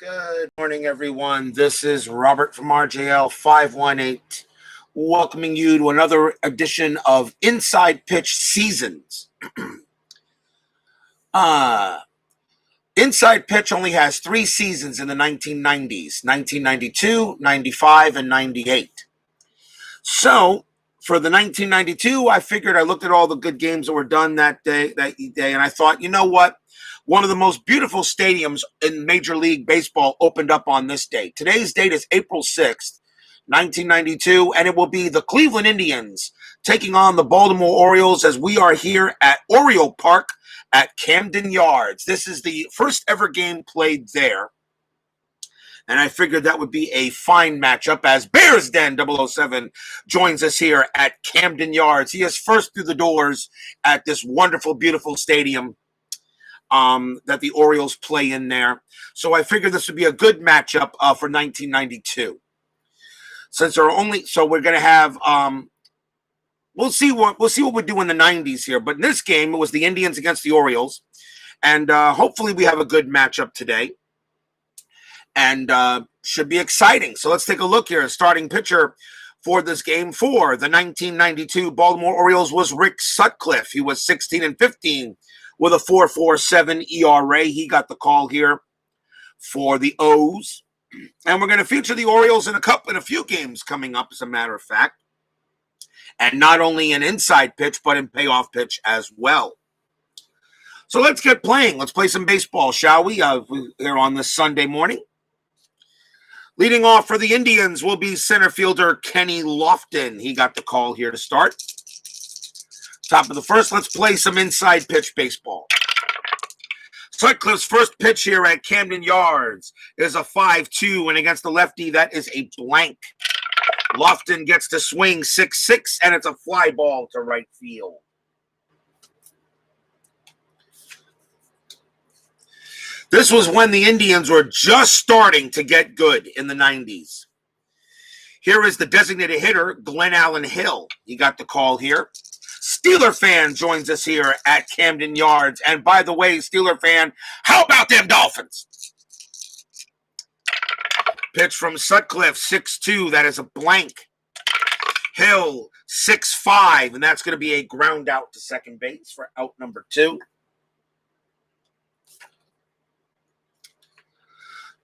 Good morning, everyone. This is Robert from RJL 518, welcoming you to another edition of Inside Pitch Seasons. Inside Pitch only has 3 seasons in the 1990s, 1992, 95, and 98. So, for the 1992, I figured I looked at all the good games that were done that day, and I thought, you know what? One of the most beautiful stadiums in Major League Baseball opened up on this day. Today's date is April 6th, 1992, and it will be the Cleveland Indians taking on the Baltimore Orioles as we are here at Oriole Park at Camden Yards. This is the first ever game played there. And I figured that would be a fine matchup as Bears Den 007 joins us here at Camden Yards. He is first through the doors at this wonderful, beautiful stadium that the Orioles play in there. So I figured this would be a good matchup for 1992. Since there are only, so we're going to have, we'll see what we do in the 90s here. But in this game, it was the Indians against the Orioles. And hopefully we have a good matchup today. And should be exciting. So let's take a look here. Starting pitcher for this game for the 1992 Baltimore Orioles was Rick Sutcliffe. He was 16-15 with a 4.47 ERA. He got the call here for the O's. And we're going to feature the Orioles in a few games coming up, as a matter of fact. And not only in inside pitch, but in payoff pitch as well. So let's get playing. Let's play some baseball, shall we? Here on this Sunday morning. Leading off for the Indians will be center fielder Kenny Lofton. He got the call here to start. Top of the first, let's play some inside pitch baseball. Sutcliffe's first pitch here at Camden Yards is a 5-2, and against the lefty, that is a blank. Lofton gets to swing 6-6, and it's a fly ball to right field. This was when the Indians were just starting to get good in the 90s. Here is the designated hitter, Glenn Allen Hill. He got the call here. Steeler fan joins us here at Camden Yards. And by the way, Steeler fan, how about them Dolphins? Pitch from Sutcliffe, 6-2. That is a blank. Hill, 6-5. And that's going to be a ground out to second base for out number 2.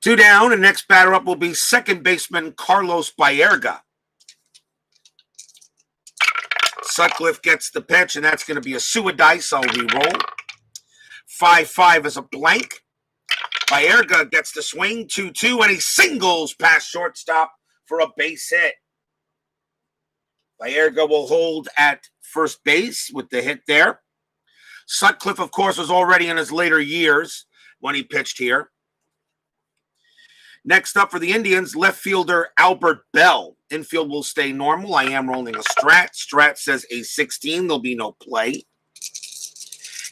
2 down, and next batter up will be second baseman Carlos Baerga. Sutcliffe gets the pitch, and that's going to be a Suadice. I'll re-roll. 5-5 is a blank. Baerga gets the swing, 2-2, and he singles past shortstop for a base hit. Baerga will hold at first base with the hit there. Sutcliffe, of course, was already in his later years when he pitched here. Next up for the Indians, left fielder Albert Bell. Infield will stay normal. I am rolling a strat. Strat says a 16. There'll be no play.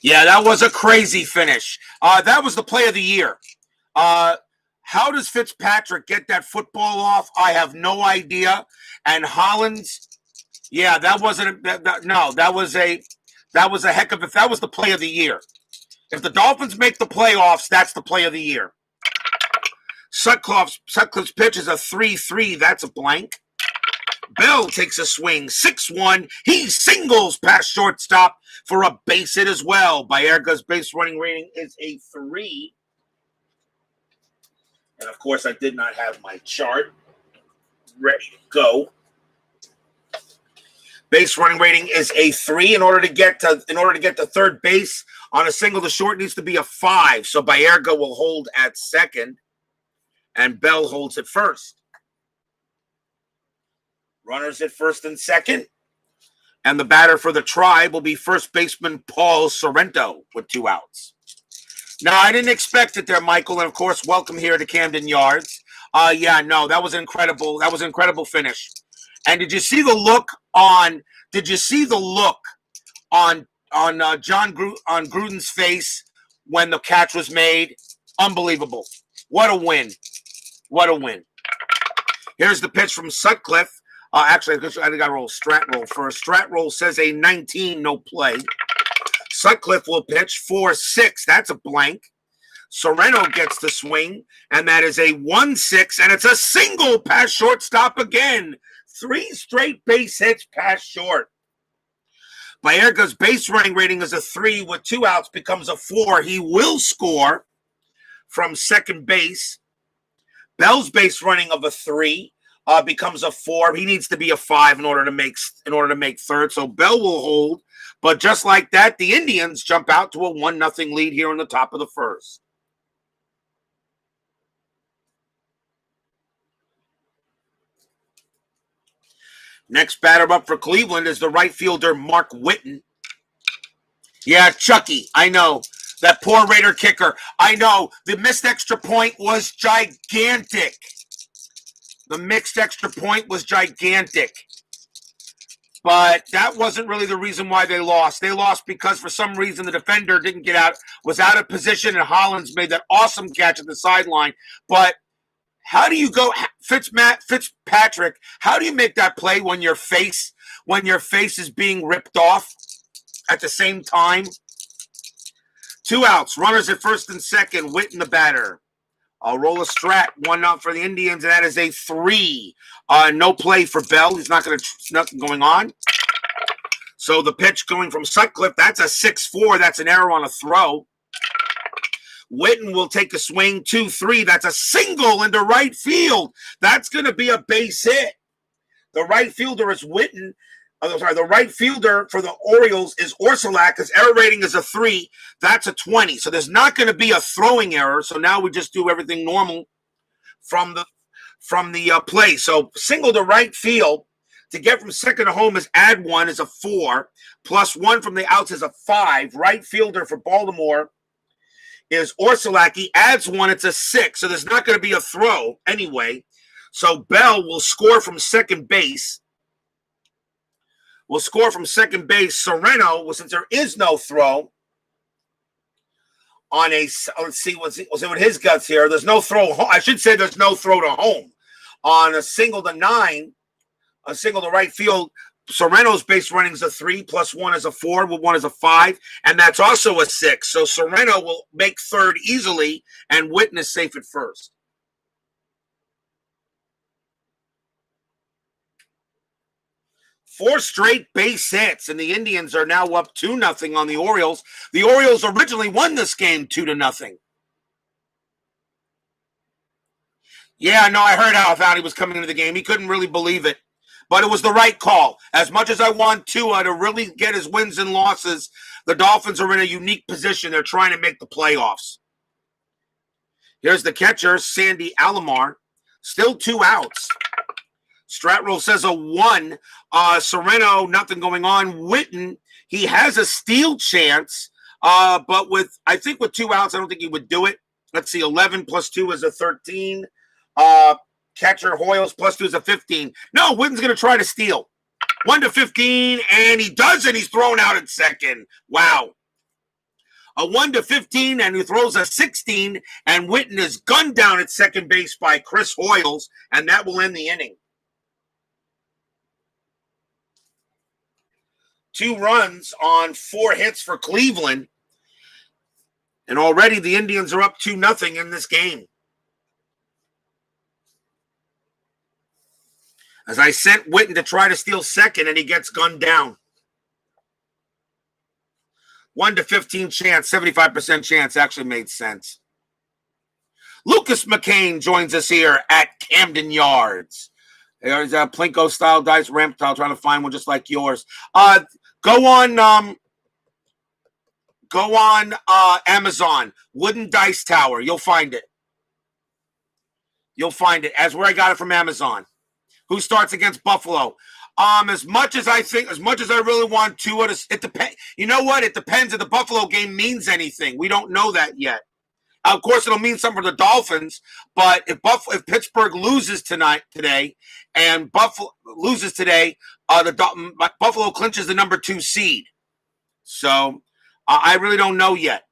Yeah, that was a crazy finish. That was the play of the year. How does Fitzpatrick get that football off? I have no idea. And Hollins, yeah, that wasn't. That was a heck of. If that was the play of the year. If the Dolphins make the playoffs, that's the play of the year. Sutcliffe's pitch is a 3-3. That's a blank. Bell takes a swing, 6-1. He singles past shortstop for a base hit as well. Baerga's base running rating is a 3. And of course, I did not have my chart ready to go. Base running rating is a 3. In order to get to third base on a single to short needs to be a 5. So Baerga will hold at second. And Bell holds at first. Runners at first and second. And the batter for the Tribe will be first baseman Paul Sorrento with 2 outs. Now, I didn't expect it there, Michael. And, of course, welcome here to Camden Yards. Yeah, no, that was incredible. That was an incredible finish. And did you see the look on Gruden's face when the catch was made? Unbelievable. What a win. What a win. Here's the pitch from Sutcliffe. Actually, I think I roll strat roll first. Strat roll says a 19, no play. Sutcliffe will pitch 4-6. That's a blank. Sereno gets the swing, and that is a 1-6, and it's a single past shortstop again. 3 straight base hits past short. Baerga's base running rating is a 3 with 2 outs, becomes a 4. He will score from second base. Bell's base running of a 3 becomes a 4. He needs to be a 5 in order to make third. So Bell will hold. But just like that, the Indians jump out to a 1-0 lead here in the top of the first. Next batter up for Cleveland is the right fielder, Mark Whitten. Yeah, Chucky, I know. That poor Raider kicker. I know. The missed extra point was gigantic. The mixed extra point was gigantic. But that wasn't really the reason why they lost. They lost because for some reason the defender didn't get out, was out of position, and Hollins made that awesome catch at the sideline. But how do you go, Fitzpatrick, how do you make that play when your face is being ripped off at the same time? 2 outs, runners at first and second, Whitten the batter. I'll roll a strat, 1 out for the Indians, and that is a 3. No play for Bell. He's not going to, nothing going on. So the pitch going from Sutcliffe, that's a 6-4. That's an error on a throw. Whitten will take a swing, 2-3. That's a single into right field. That's going to be a base hit. The right fielder is Whitten. The right fielder for the Orioles is Orsolak. His error rating is a 3. That's a 20. So there's not going to be a throwing error. So now we just do everything normal from the play. So single to right field. To get from second to home is add 1 is a 4. Plus 1 from the outs is a 5. Right fielder for Baltimore is Orsolak. He adds 1. It's a 6. So there's not going to be a throw anyway. So Bell will score from second base. Sereno, well, since there is no throw on a, let's see what his guts here. There's no throw. I should say there's no throw to home. On a single to 9, a single to right field, Sereno's base running is a 3, plus 1 is a 4, with 1 is a 5, and that's also a 6. So Sereno will make third easily, and Whitten is safe at first. Four straight base hits, and the Indians are now up 2-0 on the Orioles. The Orioles originally won this game 2-0. Yeah, no, I heard how he was coming into the game. He couldn't really believe it, but it was the right call. As much as I want Tua to really get his wins and losses, the Dolphins are in a unique position. They're trying to make the playoffs. Here's the catcher, Sandy Alomar. Still 2 outs. Stratroll says a 1. Sereno, nothing going on. Whitten, he has a steal chance, but I think with 2 outs, I don't think he would do it. Let's see, 11 plus 2 is a 13. Catcher Hoyles plus 2 is a 15. No, Whitten's going to try to steal. 1-15, and he does it. He's thrown out at second. Wow. A 1-15, and he throws a 16, and Whitten is gunned down at second base by Chris Hoyles, and that will end the inning. 2 runs on 4 hits for Cleveland. And already the Indians are up 2-0 in this game. As I sent Whitten to try to steal second, and he gets gunned down. 1-15 chance, 75% chance actually made sense. Lucas McCain joins us here at Camden Yards. There's a Plinko-style dice ramp tile, trying to find one just like yours. Go on Amazon, Wooden Dice Tower. You'll find it. As where I got it from Amazon. Who starts against Buffalo? As much as I really want to, it depends. You know what? It depends if the Buffalo game means anything. We don't know that yet. Of course, it'll mean something for the Dolphins, but if Pittsburgh loses today, Buffalo clinches the number 2 seed. So I really don't know yet.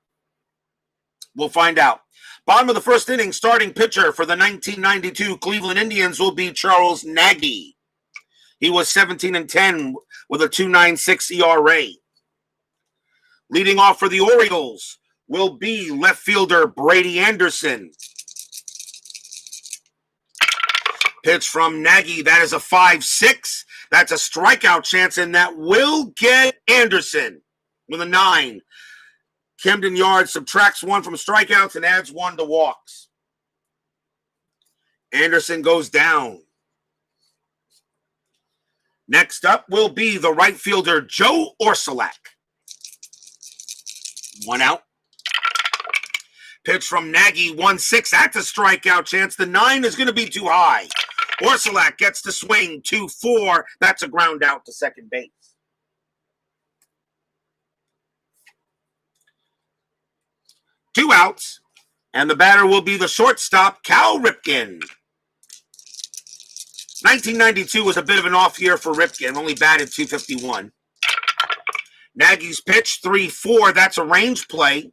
We'll find out. Bottom of the first inning, starting pitcher for the 1992 Cleveland Indians will be Charles Nagy. He was 17-10 with a 2.96 ERA. Leading off for the Orioles will be left fielder Brady Anderson. Pitch from Nagy. That is a 5-6. That's a strikeout chance, and that will get Anderson with a 9. Camden Yards subtracts 1 from strikeouts and adds 1 to walks. Anderson goes down. Next up will be the right fielder, Joe Orsolak. 1 out. Pitch from Nagy, 1-6. That's a strikeout chance. The 9 is going to be too high. Orsolak gets the swing, 2-4. That's a ground out to second base. Two outs, and the batter will be the shortstop, Cal Ripken. 1992 was a bit of an off year for Ripken, only batted .251. Nagy's pitch, 3-4. That's a range play.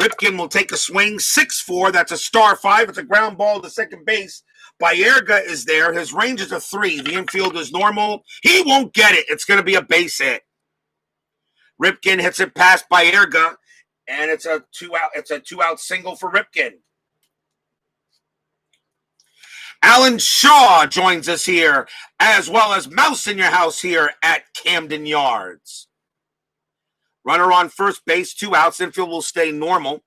Ripken will take a swing, 6-4. That's a star 5. It's a ground ball to second base. Baerga is there. His range is a 3. The infield is normal. He won't get it. It's going to be a base hit. Ripken hits it past Baerga, and it's a 2-out. It's a 2-out single for Ripken. Alan Shaw joins us here, as well as Mouse in Your House here at Camden Yards. Runner on first base, 2 outs. Infield will stay normal.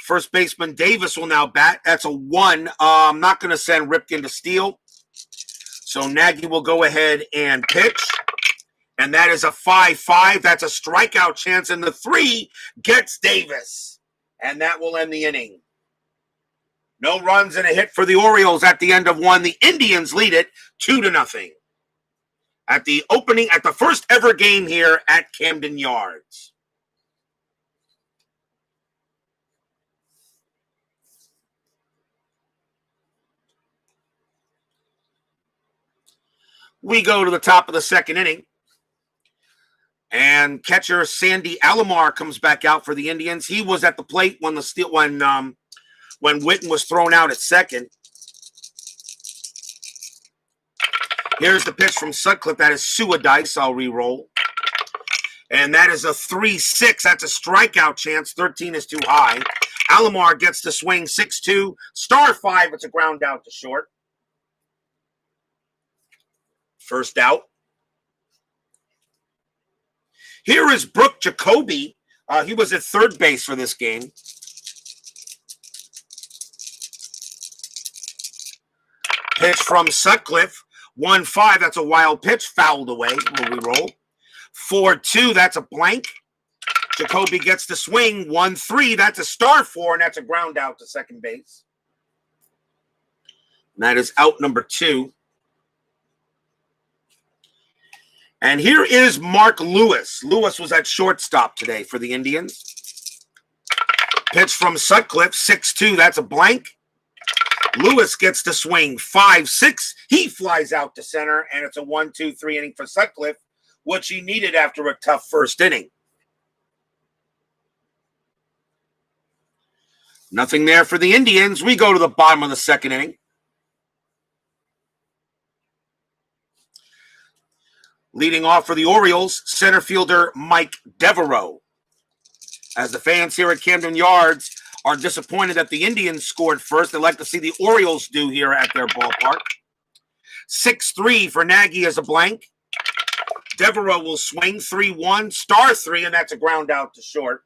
First baseman Davis will now bat. That's a 1. I'm not going to send Ripken to steal. So Nagy will go ahead and pitch. And that is a 5-5. That's a strikeout chance. And the 3 gets Davis. And that will end the inning. No runs and a hit for the Orioles at the end of 1. The Indians lead it 2-0. At the first ever game here at Camden Yards. We go to the top of the second inning. And catcher Sandy Alomar comes back out for the Indians. He was at the plate when Witten was thrown out at second. Here's the pitch from Sutcliffe. That is Suadice. I'll re-roll. And that is a 3-6. That's a strikeout chance. 13 is too high. Alomar gets the swing, 6-2. Star 5. It's a ground out to short. First out. Here is Brooke Jacoby. He was at third base for this game. Pitch from Sutcliffe. 1-5. That's a wild pitch. Fouled away. Will we roll? 4-2. That's a blank. Jacoby gets the swing. 1-3. That's a star 4, and that's a ground out to second base. And that is out number 2. And here is Mark Lewis. Lewis was at shortstop today for the Indians. Pitch from Sutcliffe, 6-2. That's a blank. Lewis gets the swing, 5-6. He flies out to center, and it's a 1-2-3 inning for Sutcliffe, which he needed after a tough first inning. Nothing there for the Indians. We go to the bottom of the second inning. Leading off for the Orioles, center fielder Mike Devereaux. As the fans here at Camden Yards are disappointed that the Indians scored first, they'd like to see the Orioles do here at their ballpark. 6-3 for Nagy as a blank. Devereaux will swing, 3-1, star 3, and that's a ground out to short.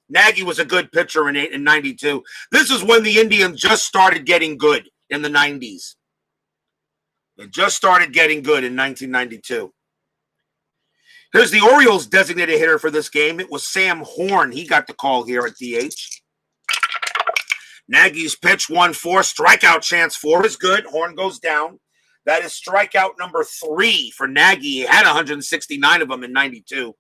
Nagy was a good pitcher in 92. This is when the Indians just started getting good in the 90s. They just started getting good in 1992. Here's the Orioles' designated hitter for this game. It was Sam Horn. He got the call here at DH. Nagy's pitch, 1-4. Strikeout chance 4 is good. Horn goes down. That is strikeout number 3 for Nagy. He had 169 of them in 92.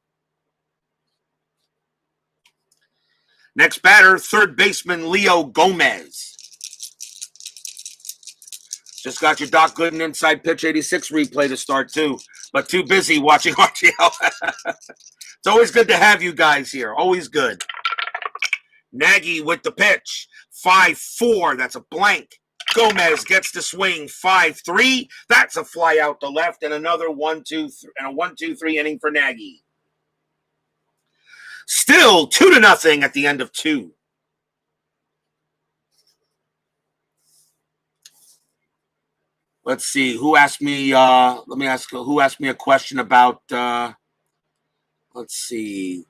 Next batter, third baseman Leo Gomez. Just got your Doc Gooden Inside Pitch 86 replay to start, too. But too busy watching RTL. It's always good to have you guys here. Always good. Nagy with the pitch. 5-4. That's a blank. Gomez gets the swing. 5-3. That's a fly out to left. And another 1-2-3 inning for Nagy. Still 2-0 at the end of 2. Let's see who asked me. Let me ask who asked me a question about. Let's see.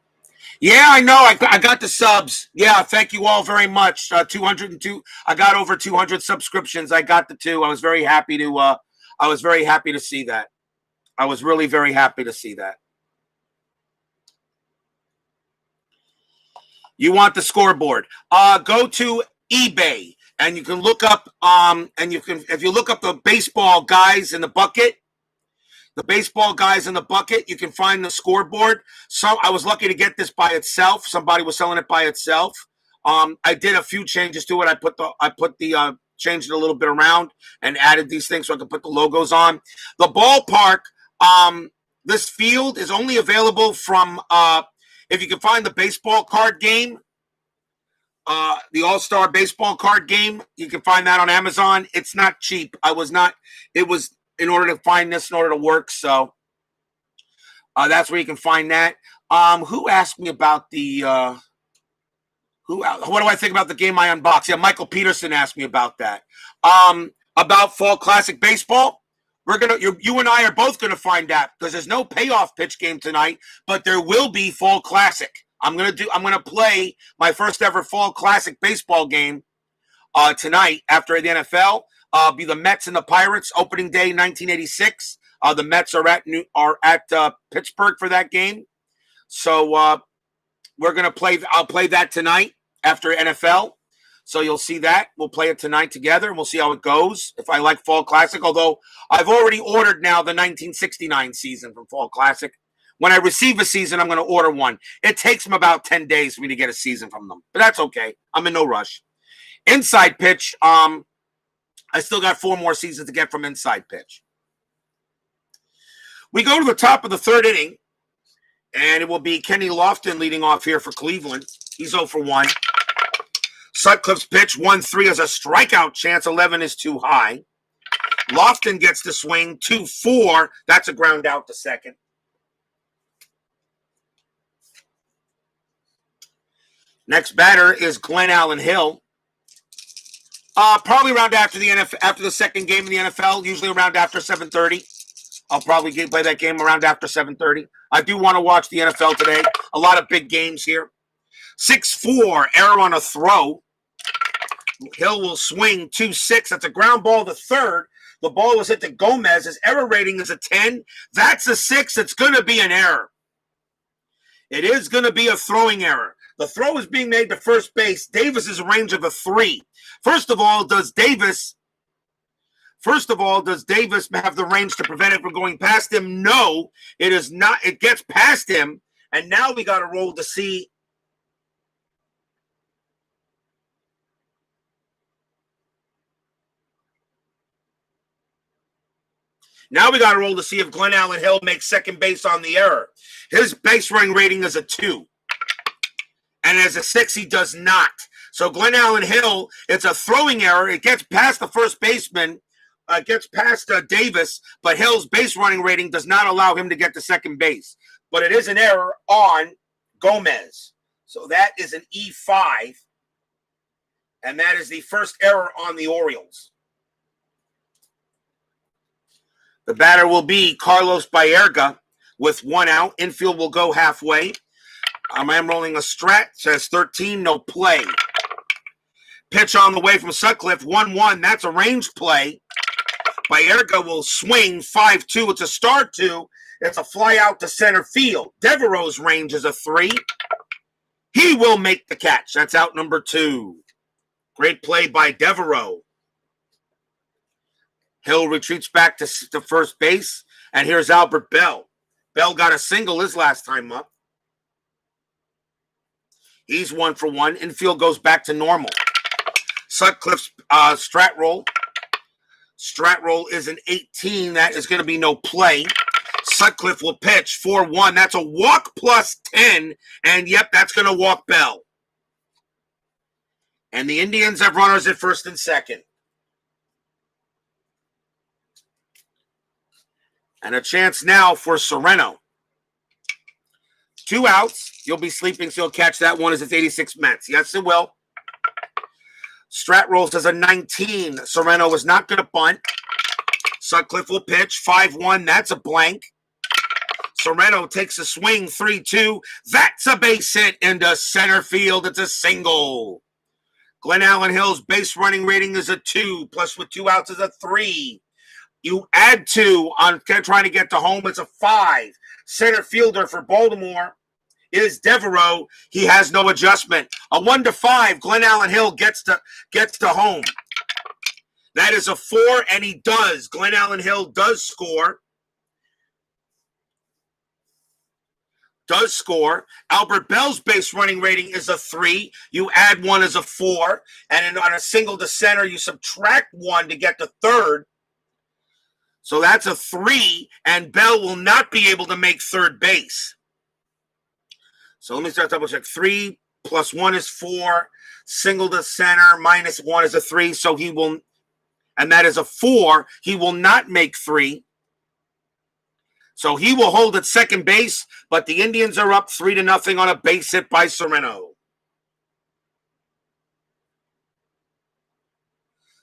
Yeah, I know. I got the subs. Yeah, thank you all very much. 202. I got over 200 subscriptions. I got the 2. I was very happy to. I was very happy to see that. I was really very happy to see that. You want the scoreboard? Go to eBay and you can look up. And you can, if you look up the baseball guys in the bucket. The baseball guys in the bucket, you can find the scoreboard. So I was lucky to get this by itself. Somebody was selling it by itself. I did a few changes to it. I changed it a little bit around and added these things so I could put the logos on. The ballpark, this field is only available from if you can find the baseball card game, the All-Star baseball card game. You can find that on Amazon. It's not cheap. It was in order to find this, in order to work. So that's where you can find that. Who asked me about the what do I think about the game I unboxed? Yeah, Michael Peterson asked me about that. About Fall Classic Baseball. You and I are both gonna find out because there's no payoff pitch game tonight, but there will be Fall Classic. I'm gonna play my first ever Fall Classic baseball game tonight after the NFL. Be the Mets and the Pirates, opening day 1986. The Mets are at Pittsburgh for that game. So we're gonna play. I'll play that tonight after NFL. So you'll see that. We'll play it tonight together, and we'll see how it goes. If I like Fall Classic, although I've already ordered now the 1969 season from Fall Classic. When I receive a season, I'm going to order one. It takes them about 10 days for me to get a season from them, but that's okay. I'm in no rush. Inside pitch. I still got 4 more seasons to get from inside pitch. We go to the top of the 3rd inning, and it will be Kenny Lofton leading off here for Cleveland. He's 0 for 1. Sutcliffe's pitch, 1-3 has a strikeout chance. 11 is too high. Lofton gets the swing, 2-4. That's a ground out to second. Next batter is Glenn Allen Hill. Probably around after the second game in the NFL, usually around after 7:30. I'll probably play that game around after 7:30. I do want to watch the NFL today. A lot of big games here. 6-4, error on a throw. Hill will swing 2-6. That's a ground ball to third. The ball was hit to Gomez. His error rating is a 10. That's a 6. It's going to be an error. It is going to be a throwing error. The throw is being made to first base. Davis is a range of a 3. First of all, does Davis have the range to prevent it from going past him? No, it is not. It gets past him, and now we got to roll to see. Now we got to roll to see if Glenn Allen Hill makes second base on the error. His base running rating is a 2. And as a 6, he does not. So Glenn Allen Hill, it's a throwing error. It gets past the first baseman, gets past Davis, but Hill's base running rating does not allow him to get to second base. But it is an error on Gomez. So that is an E5. And that is the first error on the Orioles. The batter will be Carlos Baerga with 1 out. Infield will go halfway. I am rolling a strat. Says 13, no play. Pitch on the way from Sutcliffe, 1-1. That's a range play. Baerga will swing 5-2. It's a start 2. It's a fly out to center field. Devereaux's range is a 3. He will make the catch. That's out number 2. Great play by Devereaux. Hill retreats back to first base. And here's Albert Bell. Bell got a single his last time up. He's 1 for 1. Infield goes back to normal. Sutcliffe's strat roll. Strat roll is an 18. That is going to be no play. Sutcliffe will pitch 4-1. That's a walk plus 10. And yep, that's going to walk Bell. And the Indians have runners at first and second. And a chance now for Sereno. 2 outs. You'll be sleeping, so you'll catch that one as it's 86 Mets. Yes, it will. Strat rolls as a 19. Sereno is not going to bunt. Sutcliffe will pitch. 5-1. That's a blank. Sereno takes a swing. 3-2. That's a base hit into center field. It's a single. Glenn Allen Hill's base running rating is a 2. Plus with 2 outs is a 3. You add 2 on trying to get to home. It's a 5. Center fielder for Baltimore is Devereaux. He has no adjustment. A 1-5. Glenn Allen Hill gets to home. That is a 4, and he does. Glenn Allen Hill does score. Albert Bell's base running rating is a 3. You add 1 as a 4, and on a single to center, you subtract 1 to get to third. So that's a 3, and Bell will not be able to make third base. So let me start double check. 3 plus 1 is 4. Single to center minus 1 is a 3. So he will, and that is a 4. He will not make 3. So he will hold at second base, but the Indians are up 3-0 on a base hit by Sereno.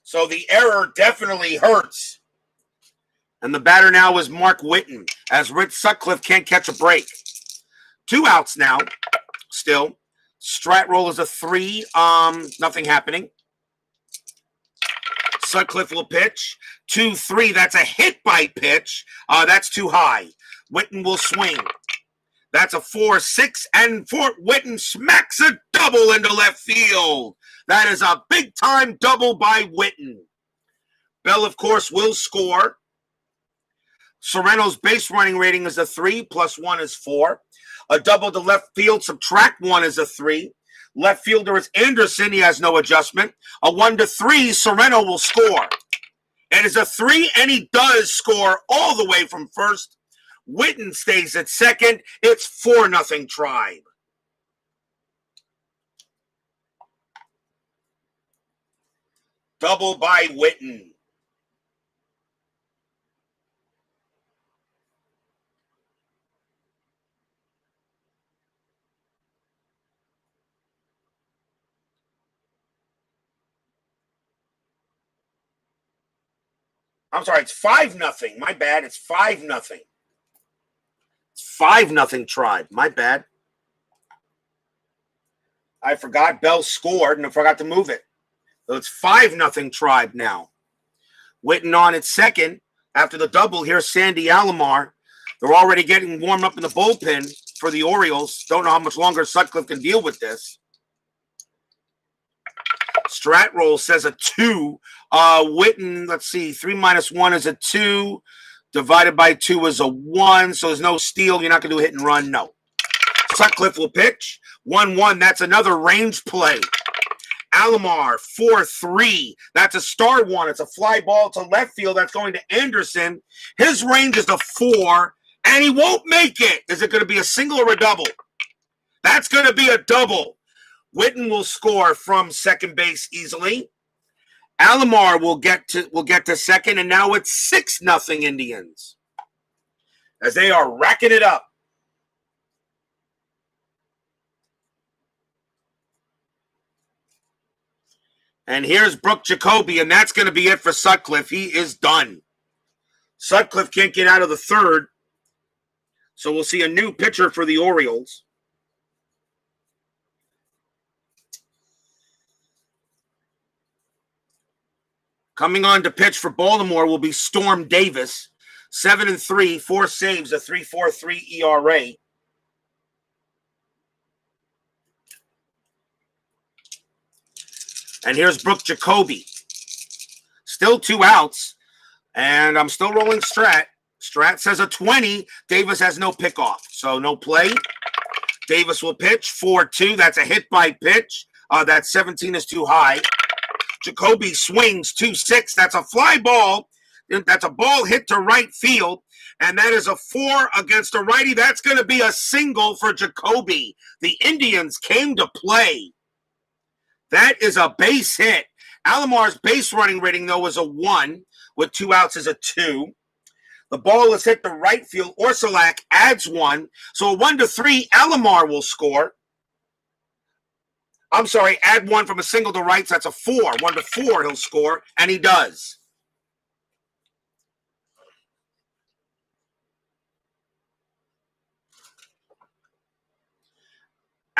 So the error definitely hurts. And the batter now is Mark Whitten, as Rich Sutcliffe can't catch a break. 2 outs now, still. Strat roll is a 3. Nothing happening. Sutcliffe will pitch. 2-3. That's a hit by pitch. That's too high. Whitten will swing. That's a 4-6. And Whitten smacks a double into left field. That is a big-time double by Whitten. Bell, of course, will score. Sereno's base running rating is a 3. Plus 1 is 4. A double to left field. Subtract 1 is a 3. Left fielder is Anderson. He has no adjustment. A 1-3, Sereno will score. It is a 3, and he does score all the way from first. Whitten stays at second. It's 4-0 Tribe. Double by Whitten. I'm sorry, it's 5-0. My bad. It's 5-0. It's 5-0 Tribe. My bad. I forgot Bell scored and I forgot to move it. So it's 5-0 Tribe now. Whitten on at second. After the double, here's Sandy Alomar. They're already getting warmed up in the bullpen for the Orioles. Don't know how much longer Sutcliffe can deal with this. Strat roll says a 2. Whitten, let's see, 3 minus 1 is a 2. Divided by 2 is a 1. So there's no steal. You're not going to do a hit and run. No. Sutcliffe will pitch. 1-1. That's another range play. Alomar, 4-3. That's a star 1. It's a fly ball to left field. That's going to Anderson. His range is a 4, and he won't make it. Is it going to be a single or a double? That's going to be a double. Whitten will score from second base easily. Alomar will get to second, and now it's 6-0 Indians as they are racking it up. And here's Brooke Jacoby, and that's going to be it for Sutcliffe. He is done. Sutcliffe can't get out of the third, so we'll see a new pitcher for the Orioles. Coming on to pitch for Baltimore will be Storm Davis. 7-3, 4 saves, a 3.43 ERA. And here's Brooke Jacoby. Still 2 outs. And I'm still rolling Strat. Strat says a 20. Davis has no pickoff, so no play. Davis will pitch. 4-2. That's a hit by pitch. That 17 is too high. Jacoby swings 2-6. That's a fly ball. That's a ball hit to right field. And that is a 4 against a righty. That's going to be a single for Jacoby. The Indians came to play. That is a base hit. Alomar's base running rating, though, is a 1. With 2 outs is a 2. The ball is hit to right field. Orsolak adds one. So a 1-3, Alomar will score. I'm sorry, add one from a single to right. So that's a 4. 1-4, he'll score, and he does.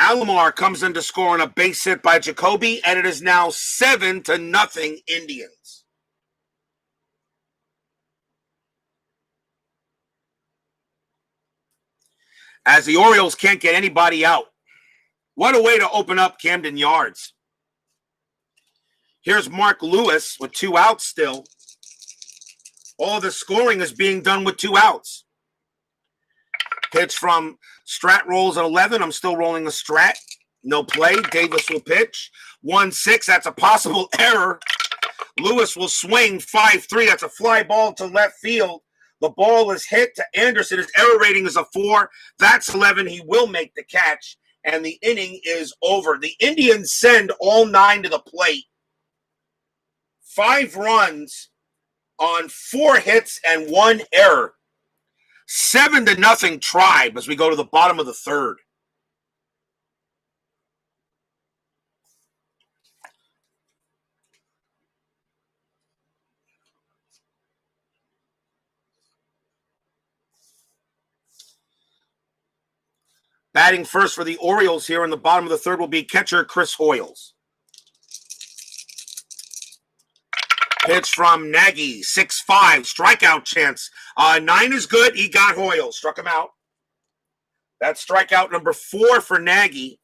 Alomar comes in to score on a base hit by Jacoby, and it is now 7-0 Indians. As the Orioles can't get anybody out. What a way to open up Camden Yards. Here's Mark Lewis with 2 outs still. All the scoring is being done with 2 outs. Pitch from Strat rolls at 11. I'm still rolling a Strat. No play. Davis will pitch. 1-6. That's a possible error. Lewis will swing. 5-3. That's a fly ball to left field. The ball is hit to Anderson. His error rating is a 4. That's 11. He will make the catch. And the inning is over. The Indians send all 9 to the plate. 5 runs on 4 hits and 1 error. 7-0 Tribe as we go to the bottom of the 3rd. Batting first for the Orioles here in the bottom of the 3rd will be catcher Chris Hoyles. Pitch from Nagy, 6-5, strikeout chance. 9 is good. He got Hoyle, struck him out. That's strikeout number 4 for Nagy.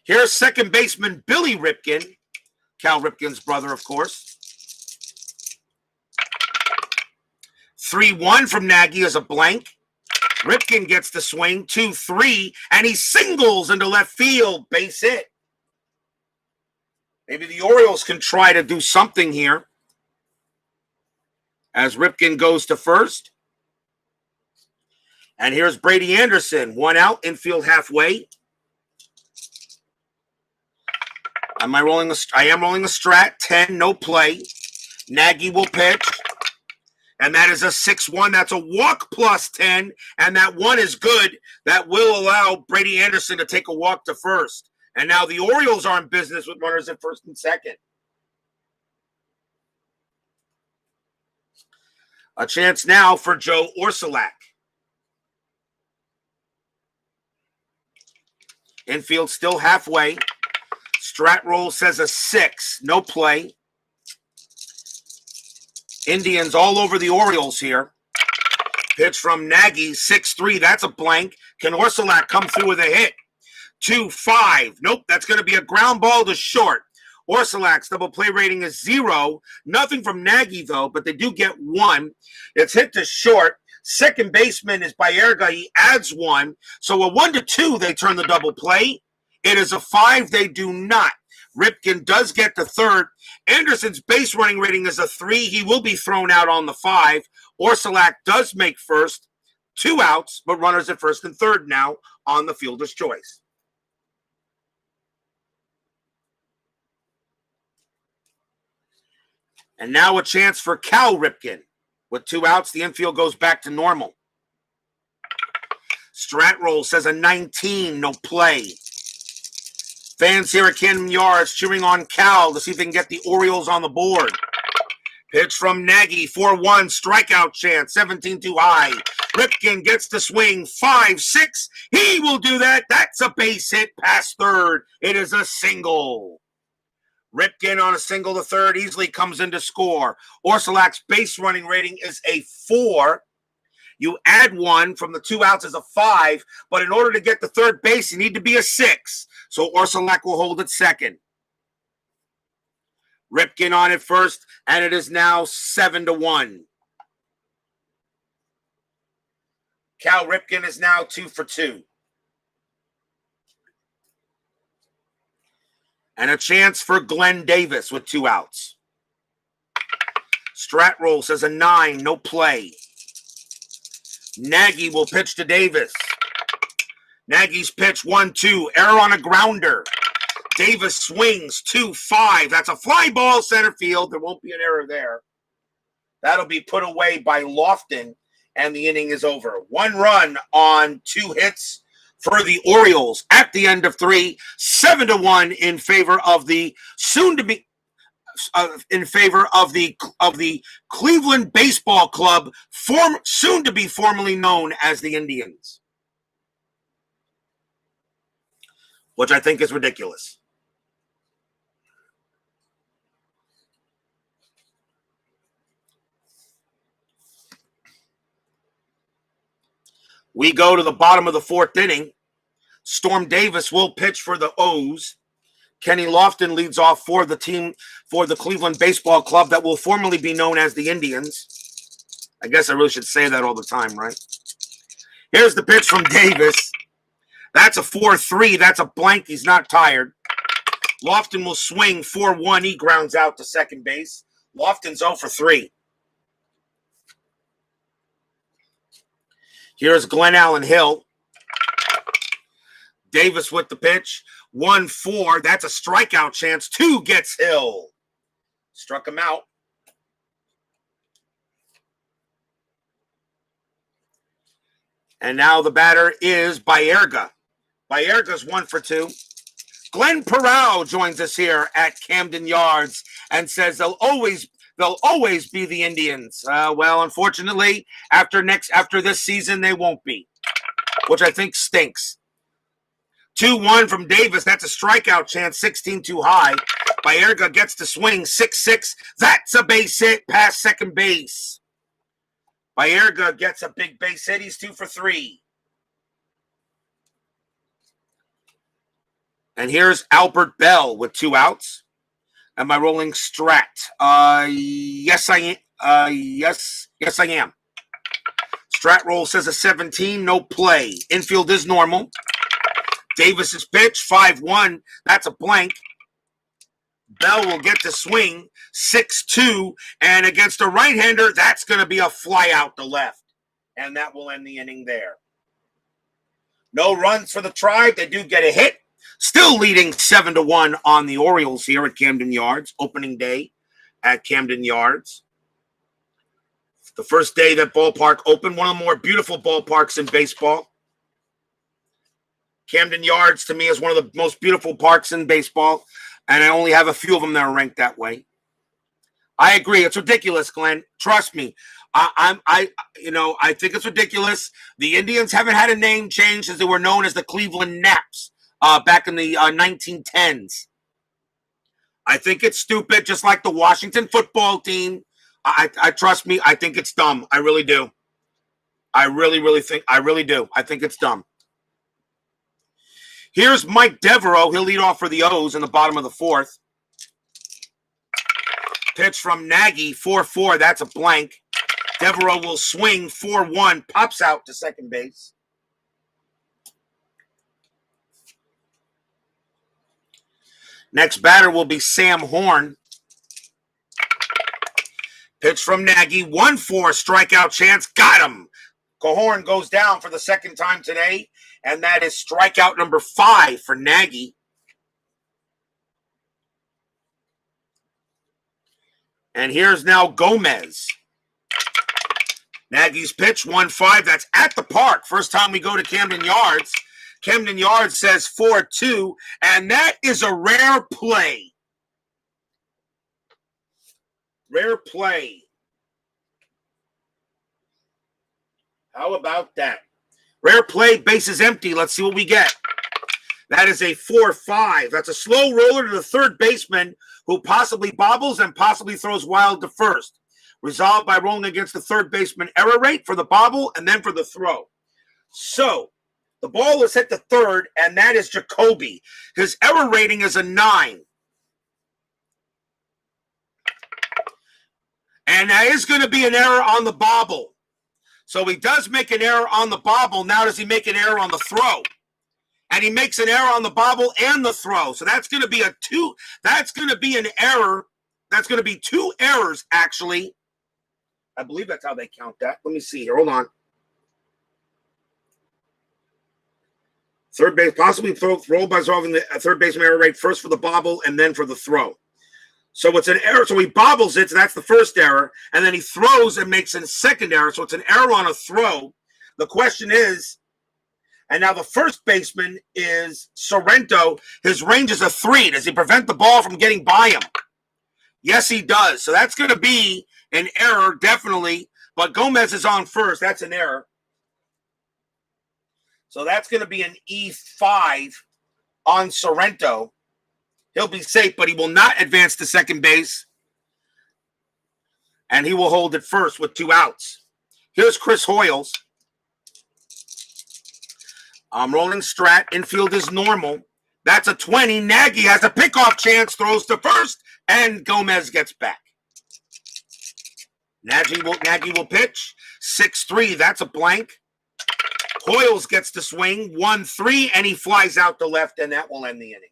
Here's second baseman Billy Ripken, Cal Ripken's brother, of course. 3-1 from Nagy is a blank. Ripken gets the swing, 2-3, and he singles into left field, base hit. Maybe the Orioles can try to do something here as Ripken goes to first. And here's Brady Anderson, 1 out, infield halfway. I am rolling a Strat, 10, no play. Nagy will pitch. And that is a 6-1. That's a walk plus 10. And that 1 is good. That will allow Brady Anderson to take a walk to first. And now the Orioles are in business with runners at first and second. A chance now for Joe Orsolak. Infield still halfway. Strat roll says a 6. No play. Indians all over the Orioles here. Pitch from Nagy, 6-3. That's a blank. Can Orsolak come through with a hit? 2-5. Nope, that's going to be a ground ball to short. Orsolak's double play rating is 0. Nothing from Nagy, though, but they do get 1. It's hit to short. Second baseman is Baerga. He adds 1. So a 1-2, they turn the double play. It is a 5. They do not. Ripken does get the 3rd. Anderson's base running rating is a 3. He will be thrown out on the 5. Orsolak does make first. 2 outs, but runners at first and 3rd now on the fielder's choice. And now a chance for Cal Ripken. With 2 outs, the infield goes back to normal. Strat roll says a 19, no play. Fans here at Camden Yards cheering on Cal to see if they can get the Orioles on the board. Pitch from Nagy, 4-1, strikeout chance, 17 too high. Ripken gets the swing, 5-6. He will do that. That's a base hit past 3rd. It is a single. Ripken on a single to 3rd easily comes in to score. Orsolak's base running rating is a 4. You add 1 from the 2 outs as a 5, but in order to get the 3rd base, you need to be a 6. So Orsolak will hold at second. Ripken on at first, and it is now 7-1. Cal Ripken is now 2 for 2. And a chance for Glenn Davis with 2 outs. Strat roll says a 9, no play. Nagy will pitch to Davis. Nagy's pitch, 1-2, error on a grounder. Davis swings, 2-5. That's a fly ball center field. There won't be an error there. That'll be put away by Lofton, and the inning is over. 1 run on 2 hits for the Orioles at the end of 3, 7-1 in favor of the soon-to-be in favor of the Cleveland Baseball Club, soon to be formerly known as the Indians, which I think is ridiculous. We go to the bottom of the 4th inning. Storm Davis will pitch for the O's. Kenny Lofton leads off for the team, for the Cleveland Baseball Club that will formerly be known as the Indians. I guess I really should say that all the time, right? Here's the pitch from Davis. That's a 4-3. That's a blank. He's not tired. Lofton will swing 4-1. He grounds out to second base. Lofton's 0 for 3. Here's Glenn Allen Hill. Davis with the pitch. 1-4. That's a strikeout chance. 2 gets Hill. Struck him out. And now the batter is Baerga. Baerga's 1 for 2. Glenn Peral joins us here at Camden Yards and says they'll always be the Indians. Well, unfortunately, after this season, they won't be, which I think stinks. 2-1 from Davis. That's a strikeout chance. 16 too high. Baerga gets to swing. 6-6. That's a base hit past second base. Baerga gets a big base hit. He's 2 for 3. And here's Albert Bell with 2 outs. Am I rolling Strat? Yes, I am. Yes, I am. Strat roll says a 17. No play. Infield is normal. Davis's pitch, 5-1. That's a blank. Bell will get to swing, 6-2. And against a right-hander, that's going to be a fly out to left. And that will end the inning there. No runs for the Tribe. They do get a hit. Still leading 7-1 on the Orioles here at Camden Yards. Opening day at Camden Yards. The first day that ballpark opened. One of the more beautiful ballparks in baseball. Camden Yards, to me, is one of the most beautiful parks in baseball, and I only have a few of them that are ranked that way. I agree. It's ridiculous, Glenn. Trust me. I think it's ridiculous. The Indians haven't had a name change since they were known as the Cleveland Naps back in the 1910s. I think it's stupid, just like the Washington football team. I trust me. I think it's dumb. I really do. I really do. I think it's dumb. Here's Mike Devereaux. He'll lead off for the O's in the bottom of the 4th. Pitch from Nagy, 4-4. That's a blank. Devereaux will swing, 4-1. Pops out to second base. Next batter will be Sam Horn. Pitch from Nagy, 1-4. Strikeout chance. Got him. Horn goes down for the second time today. And that is strikeout number 5 for Nagy. And here's now Gomez. Nagy's pitch, 1-5. That's at the park. First time we go to Camden Yards. Camden Yards says 4-2. And that is a rare play. Rare play. How about that? Rare play, bases empty. Let's see what we get. That is a 4-5. That's a slow roller to the third baseman who possibly bobbles and possibly throws wild to first. Resolved by rolling against the third baseman error rate for the bobble and then for the throw. So, the ball is hit to third, and that is Jacoby. His error rating is a 9. And there is going to be an error on the bobble. So he does make an error on the bobble. Now does he make an error on the throw? And he makes an error on the bobble and the throw. So that's going to be that's going to be an error. That's going to be 2 errors, actually. I believe that's how they count that. Let me see here. Hold on. Third base, possibly throw by resolving the third baseman error rate first for the bobble and then for the throw. So it's an error. So he bobbles it. So that's the first error. And then he throws and makes a second error. So it's an error on a throw. The question is, and now the first baseman is Sorrento. His range is a 3. Does he prevent the ball from getting by him? Yes, he does. So that's going to be an error, definitely. But Gomez is on first. That's an error. So that's going to be an E5 on Sorrento. He'll be safe, but he will not advance to second base. And he will hold it first with 2 outs. Here's Chris Hoyles. Rolling strat. Infield is normal. That's a 20. Nagy has a pickoff chance, throws to first, and Gomez gets back. Nagy will pitch. 6-3. That's a blank. Hoyles gets the swing. 1-3, and he flies out to left, and that will end the inning.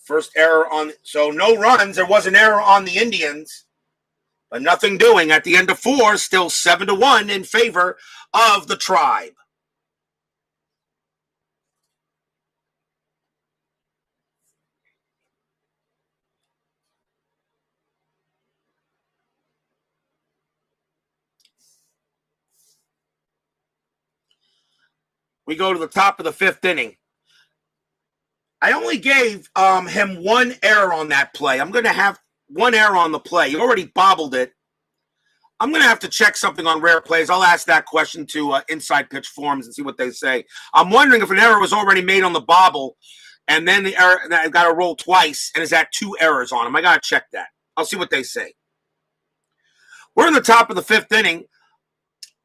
First error on, so no runs. There was an error on the Indians, but nothing doing. At the end of 4, still 7-1 in favor of the Tribe. We go to the top of the 5th inning. I only gave him 1 error on that play. I'm going to have 1 error on the play. He already bobbled it. I'm going to have to check something on rare plays. I'll ask that question to Inside Pitch Forums and see what they say. I'm wondering if an error was already made on the bobble, and then the error, I've got to roll twice, and is that 2 errors on him? I got to check that. I'll see what they say. We're in the top of the 5th inning.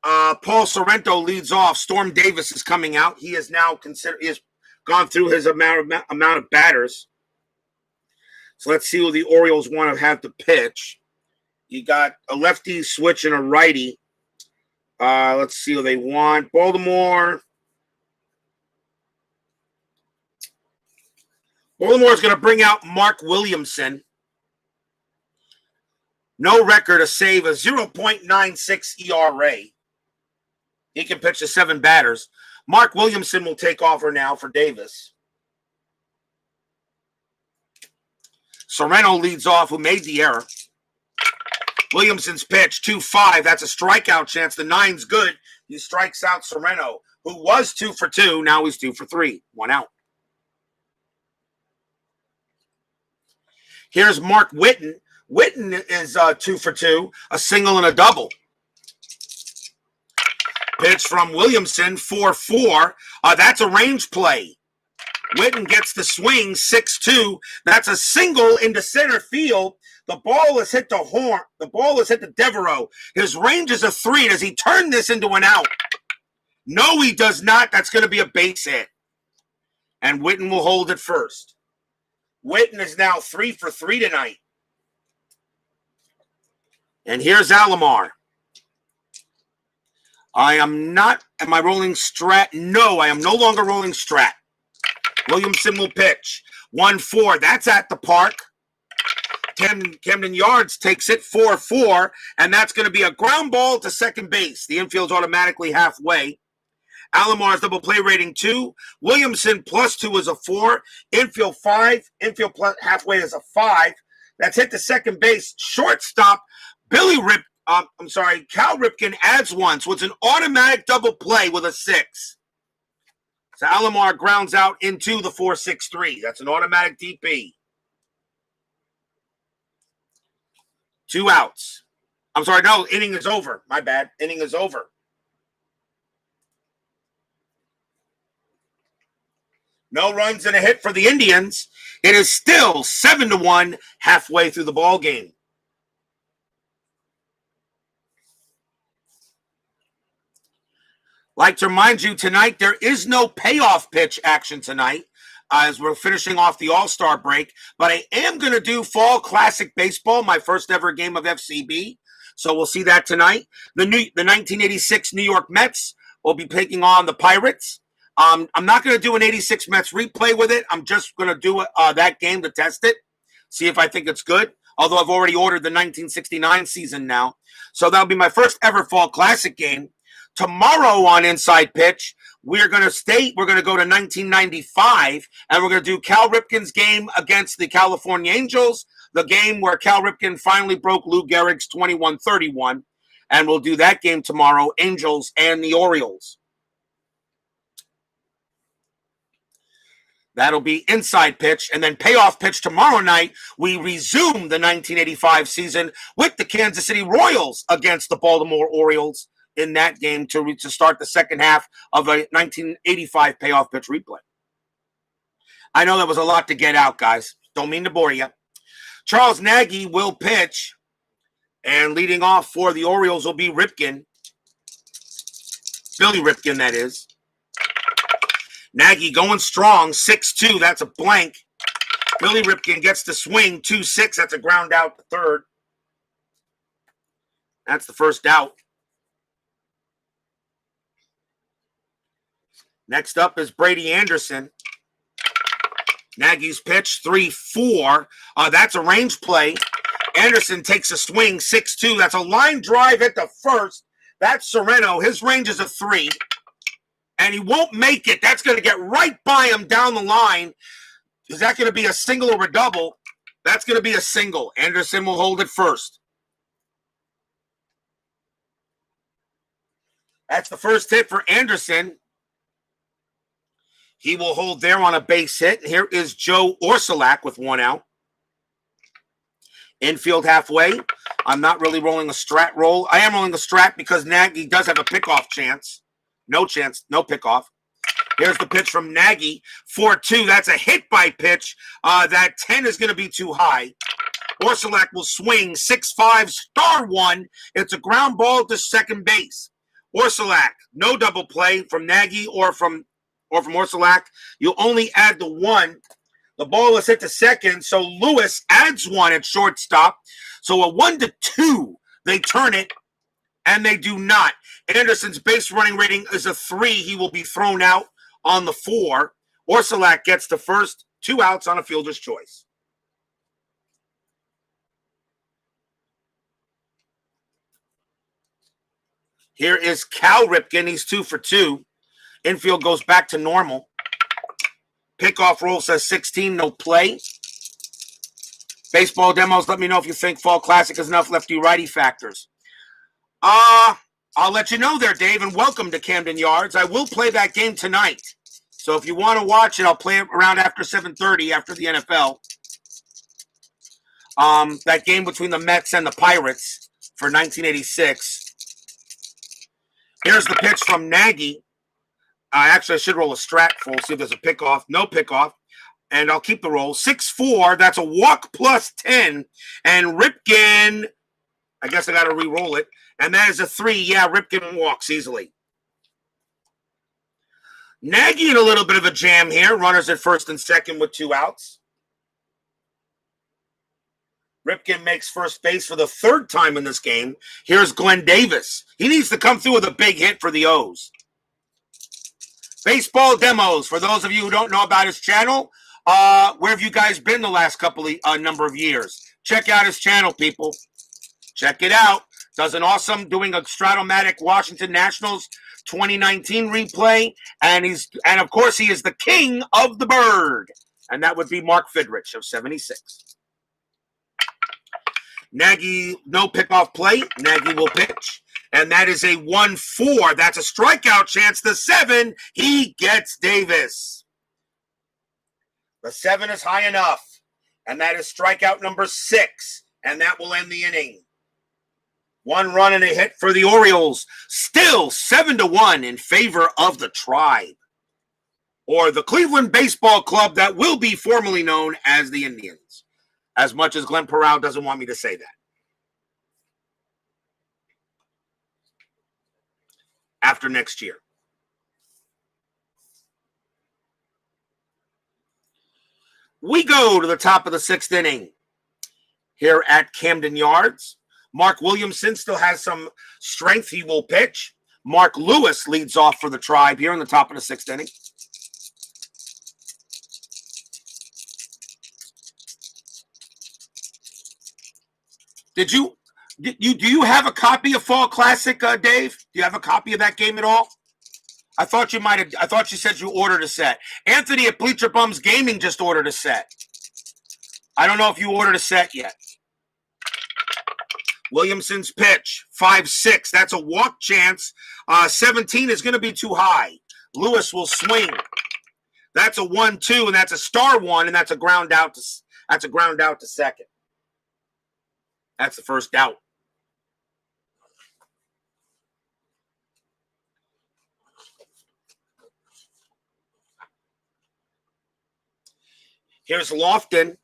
Paul Sorrento leads off. Storm Davis is coming out. He is now he has gone through his amount of batters. So let's see who the Orioles want to have to pitch. You got a lefty switch and a righty. Let's see who they want. Baltimore is going to bring out Mark Williamson. No record, a save, a 0.96 ERA. He can pitch to 7 batters. Mark Williamson will take over now for Davis. Sorrento leads off, who made the error. Williamson's pitch, 2-5. That's a strikeout chance. The 9's good. He strikes out Sorrento, who was 2 for 2. Now he's 2 for 3. 1 out. Here's Mark Whitten. Whitten is 2 for 2, a single and a double. Pitch from Williamson, 4-4. That's a range play. Whitten gets the swing, 6-2. That's a single into center field. The ball has hit the horn. The ball has hit the Devereaux. His range is a 3. Does he turn this into an out? No, he does not. That's going to be a base hit. And Whitten will hold it first. Whitten is now 3 for 3 tonight. And here's Alomar. Am I rolling strat? No, I am no longer rolling strat. Williamson will pitch. 1-4. That's at the park. Camden Yards takes it 4-4, and that's going to be a ground ball to second base. The infield's automatically halfway. Alomar's double play rating 2. Williamson +2 is a 4. Infield 5. Infield plus halfway is a 5. That's hit to second base. Shortstop, Cal Ripken adds 1. So it's an automatic double play with a 6. So Alomar grounds out into the 4-6-3. That's an automatic DP. 2 outs. I'm sorry, no, inning is over. My bad. Inning is over. No runs and a hit for the Indians. It is still 7-1 halfway through the ball game. Like to remind you tonight, there is no payoff pitch action tonight as we're finishing off the All-Star break. But I am going to do Fall Classic Baseball, my first ever game of FCB. So we'll see that tonight. The 1986 New York Mets will be taking on the Pirates. I'm not going to do an 86 Mets replay with it. I'm just going to do that game to test it, see if I think it's good. Although I've already ordered the 1969 season now. So that'll be my first ever Fall Classic game. Tomorrow on Inside Pitch, we're going to go to 1995, and we're going to do Cal Ripken's game against the California Angels, the game where Cal Ripken finally broke Lou Gehrig's 21-31, and we'll do that game tomorrow, Angels and the Orioles. That'll be Inside Pitch, and then Payoff Pitch tomorrow night. We resume the 1985 season with the Kansas City Royals against the Baltimore Orioles in that game to start the second half of a 1985 Payoff Pitch replay. I know that was a lot to get out, guys. Don't mean to bore you. Charles Nagy will pitch, and leading off for the Orioles will be Ripken. Billy Ripken, that is. Nagy going strong, 6-2, that's a blank. Billy Ripken gets the swing, 2-6, that's a ground out to third. That's the first out. Next up is Brady Anderson. Nagy's pitch, 3-4. That's a range play. Anderson takes a swing, 6-2. That's a line drive at the first. That's Sereno. His range is a 3. And he won't make it. That's going to get right by him down the line. Is that going to be a single or a double? That's going to be a single. Anderson will hold it first. That's the first hit for Anderson. He will hold there on a base hit. Here is Joe Orsulak with 1 out. Infield halfway. I'm not really rolling a strat roll. I am rolling a strat because Nagy does have a pickoff chance. No chance, no pickoff. Here's the pitch from Nagy, 4-2. That's a hit by pitch. That 10 is going to be too high. Orsulak will swing, 6-5, star 1. It's a ground ball to second base. Orsulak, no double play from Nagy or from Orsulak. You only add the 1. The ball is hit to second, so Lewis adds 1 at shortstop. So a 1-2, they turn it, and they do not. Anderson's base running rating is a 3. He will be thrown out on the 4. Orsulak gets the first, 2 outs on a fielder's choice. Here is Cal Ripken. He's 2 for 2. Infield goes back to normal. Pickoff roll says 16, no play. Baseball demos, let me know if you think Fall Classic is enough lefty-righty factors. I'll let you know there, Dave, and welcome to Camden Yards. I will play that game tonight. So if you want to watch it, I'll play it around after 7:30 after the NFL. That game between the Mets and the Pirates for 1986. Here's the pitch from Nagy. Actually, I should roll a strat full, see if there's a pickoff. No pickoff. And I'll keep the roll. 6-4. That's a walk plus 10. And Ripken, I guess I got to re-roll it. And that is a 3. Yeah, Ripken walks easily. Nagy in a little bit of a jam here. Runners at first and second with 2 outs. Ripken makes first base for the 3rd time in this game. Here's Glenn Davis. He needs to come through with a big hit for the O's. Baseball demos. For those of you who don't know about his channel, where have you guys been the last number of years? Check out his channel, people. Check it out. Does an awesome doing a Stratomatic Washington Nationals 2019 replay, and of course he is the king of the bird, and that would be Mark Fidrich of 76. Nagy, no pickoff play. Nagy will pitch, and that is a 1-4. That's a strikeout chance. The 7, he gets Davis. The 7 is high enough, and that is strikeout number 6, and that will end the inning. 1 run and a hit for the Orioles. Still 7-1 in favor of the Tribe, or the Cleveland Baseball Club that will be formerly known as the Indians, as much as Glenn Peral doesn't want me to say that. After next year. We go to the top of the 6th inning here at Camden Yards. Mark Williamson still has some strength. He will pitch. Mark Lewis leads off for the Tribe here in the top of the 6th inning. Do you have a copy of Fall Classic, Dave? Do you have a copy of that game at all? I thought you might have. I thought you said you ordered a set. Anthony at Bleacher Bums Gaming just ordered a set. I don't know if you ordered a set yet. Williamson's pitch, 5-6. That's a walk chance. 17 is going to be too high. Lewis will swing. That's a 1-2, and that's a star one, and that's a ground out to second. That's the first out. Here's Lofton.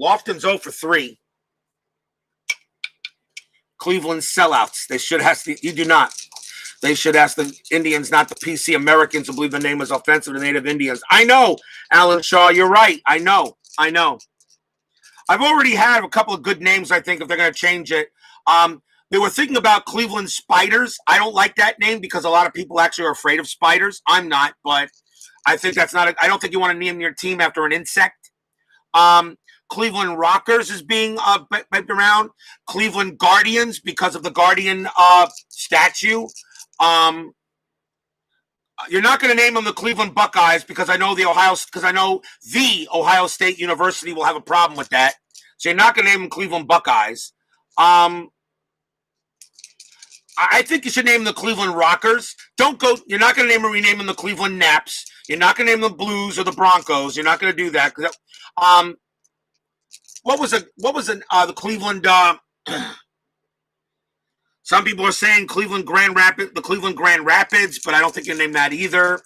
Lofton's 0 for 3. Cleveland sellouts. They should ask you do not. They should ask the Indians, not the PC Americans, who believe the name is offensive to Native Indians. I know, Alan Shaw, you're right. I know. I've already had a couple of good names, I think, if they're going to change it. They were thinking about Cleveland Spiders. I don't like that name because a lot of people actually are afraid of spiders. I'm not, but I think that's not I don't think you want to name your team after an insect. Cleveland Rockers is being piped around. Cleveland Guardians because of the Guardian statue. You're not going to name them the Cleveland Buckeyes because I know the Ohio State University will have a problem with that. So you're not going to name them Cleveland Buckeyes. I think you should name them the Cleveland Rockers. You're not going to rename them the Cleveland Naps. You're not going to name them the Blues or the Broncos. You're not going to do that. What was the Cleveland? Some people are saying the Cleveland Grand Rapids, but I don't think you name that either.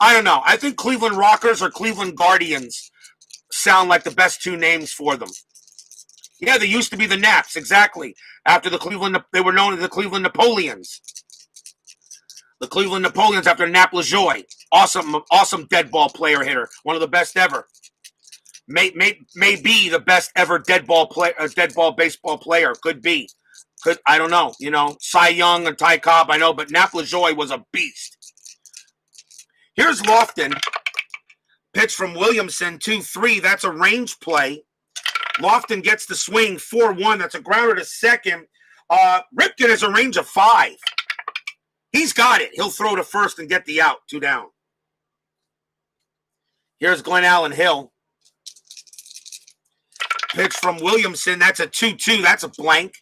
I don't know. I think Cleveland Rockers or Cleveland Guardians sound like the best two names for them. Yeah, they used to be the Naps, exactly. After they were known as the Cleveland Napoleons. The Cleveland Napoleons after Nap LaJoie. Awesome dead ball player hitter. One of the best ever. May be the best ever dead ball baseball player. Could be. I don't know. Cy Young and Ty Cobb, I know, but Nap LaJoie was a beast. Here's Lofton. Pitch from Williamson, 2-3. That's a range play. Lofton gets the swing, 4-1. That's a grounder to second. Ripken has a range of 5. He's got it. He'll throw to first and get the out. 2 down. Here's Glenn Allen Hill. Pitch from Williamson. That's a 2-2. That's a blank.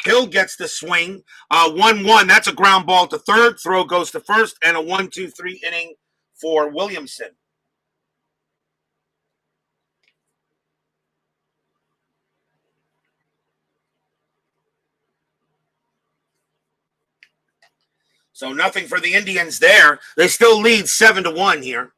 Hill gets the swing. 1-1. That's a ground ball to third. Throw goes to first. And a 1-2-3 inning for Williamson. So nothing for the Indians there. They still lead 7-1 here.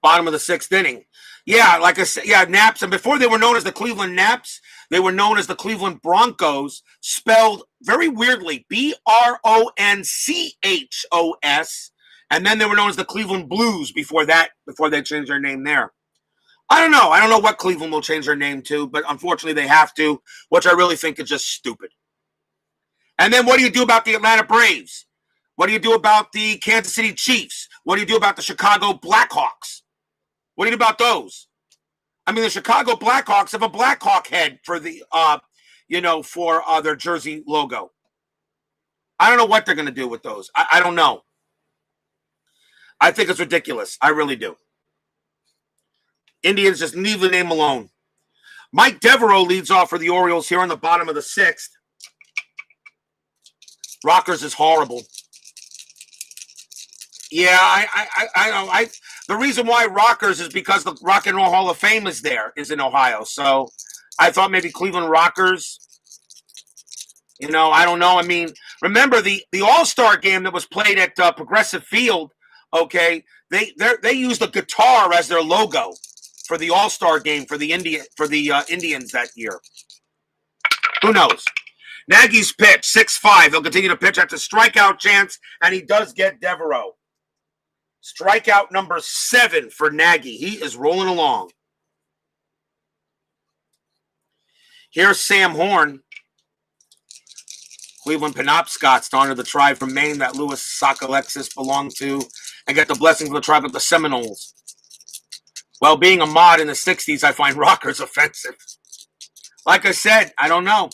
Bottom of the 6th inning. Yeah, like I said, Naps. And before they were known as the Cleveland Naps, they were known as the Cleveland Broncos, spelled very weirdly, Bronchos. And then they were known as the Cleveland Blues before they changed their name there. I don't know. I don't know what Cleveland will change their name to, but unfortunately they have to, which I really think is just stupid. And then what do you do about the Atlanta Braves? What do you do about the Kansas City Chiefs? What do you do about the Chicago Blackhawks? What do you do about those? I mean, the Chicago Blackhawks have a Blackhawk head for their jersey logo. I don't know what they're going to do with those. I don't know. I think it's ridiculous. I really do. Indians just leave the name alone. Mike Devereaux leads off for the Orioles here on the bottom of the 6th. Rockers is horrible. Yeah, I know. The reason why Rockers is because the Rock and Roll Hall of Fame is in Ohio. So I thought maybe Cleveland Rockers. I don't know. I mean, remember the All-Star game that was played at Progressive Field. Okay, they used a guitar as their logo for the All-Star game for the Indians that year. Who knows? Nagy's pitch, 6-5. He'll continue to pitch. That's a strikeout chance, and he does get Devereaux. Strikeout number 7 for Nagy. He is rolling along. Here's Sam Horn. Cleveland Penobscots to honor the tribe from Maine that Louis Sockalexis belonged to and get the blessings of the tribe of the Seminoles. Well, being a mod in the 60s, I find rockers offensive. Like I said, I don't know.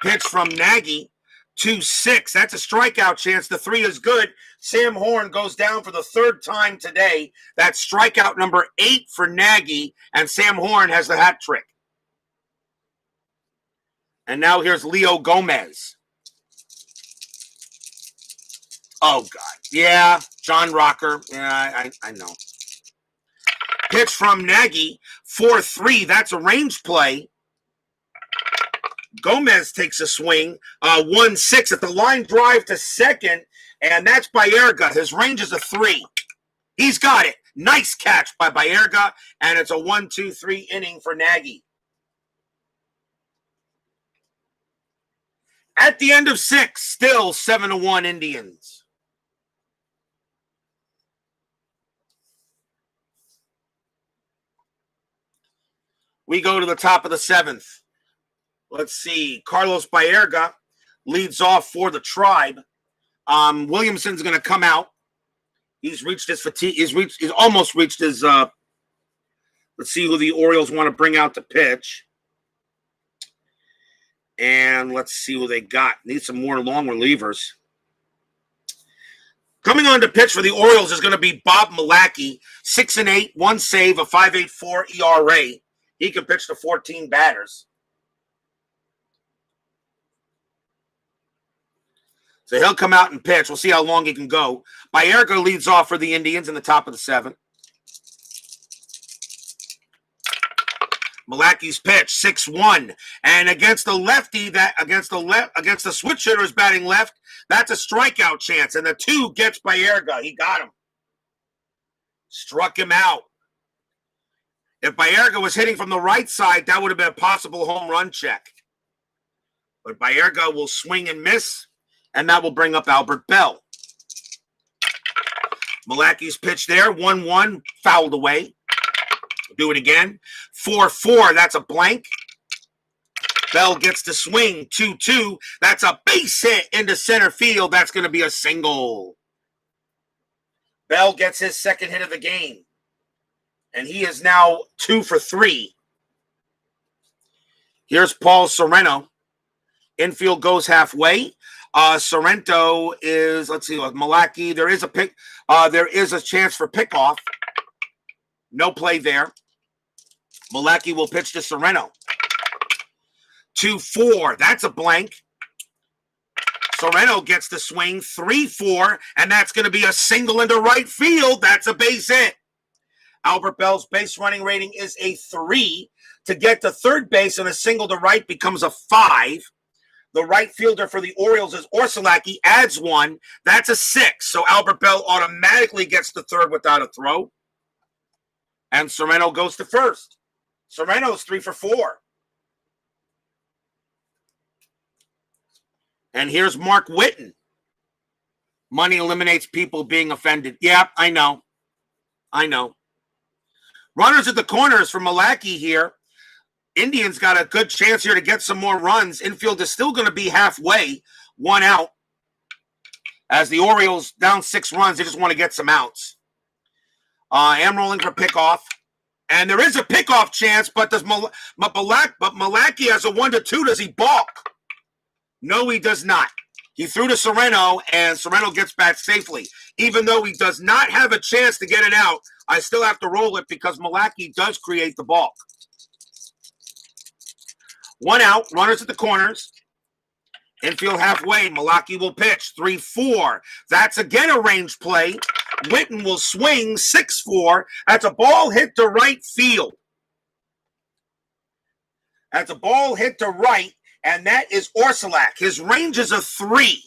Pitch from Nagy, 2-6. That's a strikeout chance. The 3 is good. Sam Horn goes down for the 3rd time today. That's strikeout number 8 for Nagy, and Sam Horn has the hat trick. And now here's Leo Gomez. Oh, God. Yeah, John Rocker. Yeah, I know. Pitch from Nagy, 4-3. That's a range play. Gomez takes a swing, 1-6 at the line drive to second, and that's Baerga. His range is a 3. He's got it. Nice catch by Baerga, and it's a 1-2-3 inning for Nagy. At the end of 6, still 7-1 Indians. We go to the top of the 7th. Let's see. Carlos Baerga leads off for the Tribe. Williamson's going to come out. He's reached his fatigue. He's almost reached his. Let's see who the Orioles want to bring out to pitch. And let's see who they got. Need some more long relievers. Coming on to pitch for the Orioles is going to be Bob Milacki, 6-8, 1 save, a 5.84 ERA. He can pitch to 14 batters. So he'll come out and pitch. We'll see how long he can go. Baerga leads off for the Indians in the top of the 7th. Milacki's pitch, 6-1. And against the lefty, against the switch hitters batting left, that's a strikeout chance. And the 2 gets Baerga. He got him. Struck him out. If Baerga was hitting from the right side, that would have been a possible home run check. But Baerga will swing and miss, and that will bring up Albert Bell. Milacki's pitch there, 1-1, fouled away. Do it again. 4-4, that's a blank. Bell gets to swing, 2-2. That's a base hit into center field. That's going to be a single. Bell gets his 2nd hit of the game. And he is now 2 for 3. Here's Paul Sorrento. Infield goes halfway. Sorrento is, let's see, with Milacki. There is a chance for pickoff. No play there. Milacki will pitch to Sorrento. 2-4. That's a blank. Sorrento gets the swing. 3-4. And that's going to be a single into right field. That's a base hit. Albert Bell's base running rating is a 3. To get to third base and a single to right becomes a 5. The right fielder for the Orioles is Orsilak. Adds 1. That's a 6. So Albert Bell automatically gets to third without a throw. And Sorrento goes to first. Sorrento's 3 for 4. And here's Mark Whitten. Money eliminates people being offended. Yeah, I know. Runners at the corners for Milacki here. Indians got a good chance here to get some more runs. Infield is still going to be halfway, 1 out. As the Orioles down 6 runs, they just want to get some outs. Am rolling for pickoff. And there is a pickoff chance, but Milacki has a 1-2. Does he balk? No, he does not. He threw to Sorrento, and Sorrento gets back safely. Even though he does not have a chance to get it out, I still have to roll it because Milacki does create the balk. 1 out, runners at the corners. Infield halfway, Milacki will pitch, 3-4. That's again a range play. Whitten will swing, 6-4. That's a ball hit to right field. That's a ball hit to right, and that is Orsilak. His range is a 3.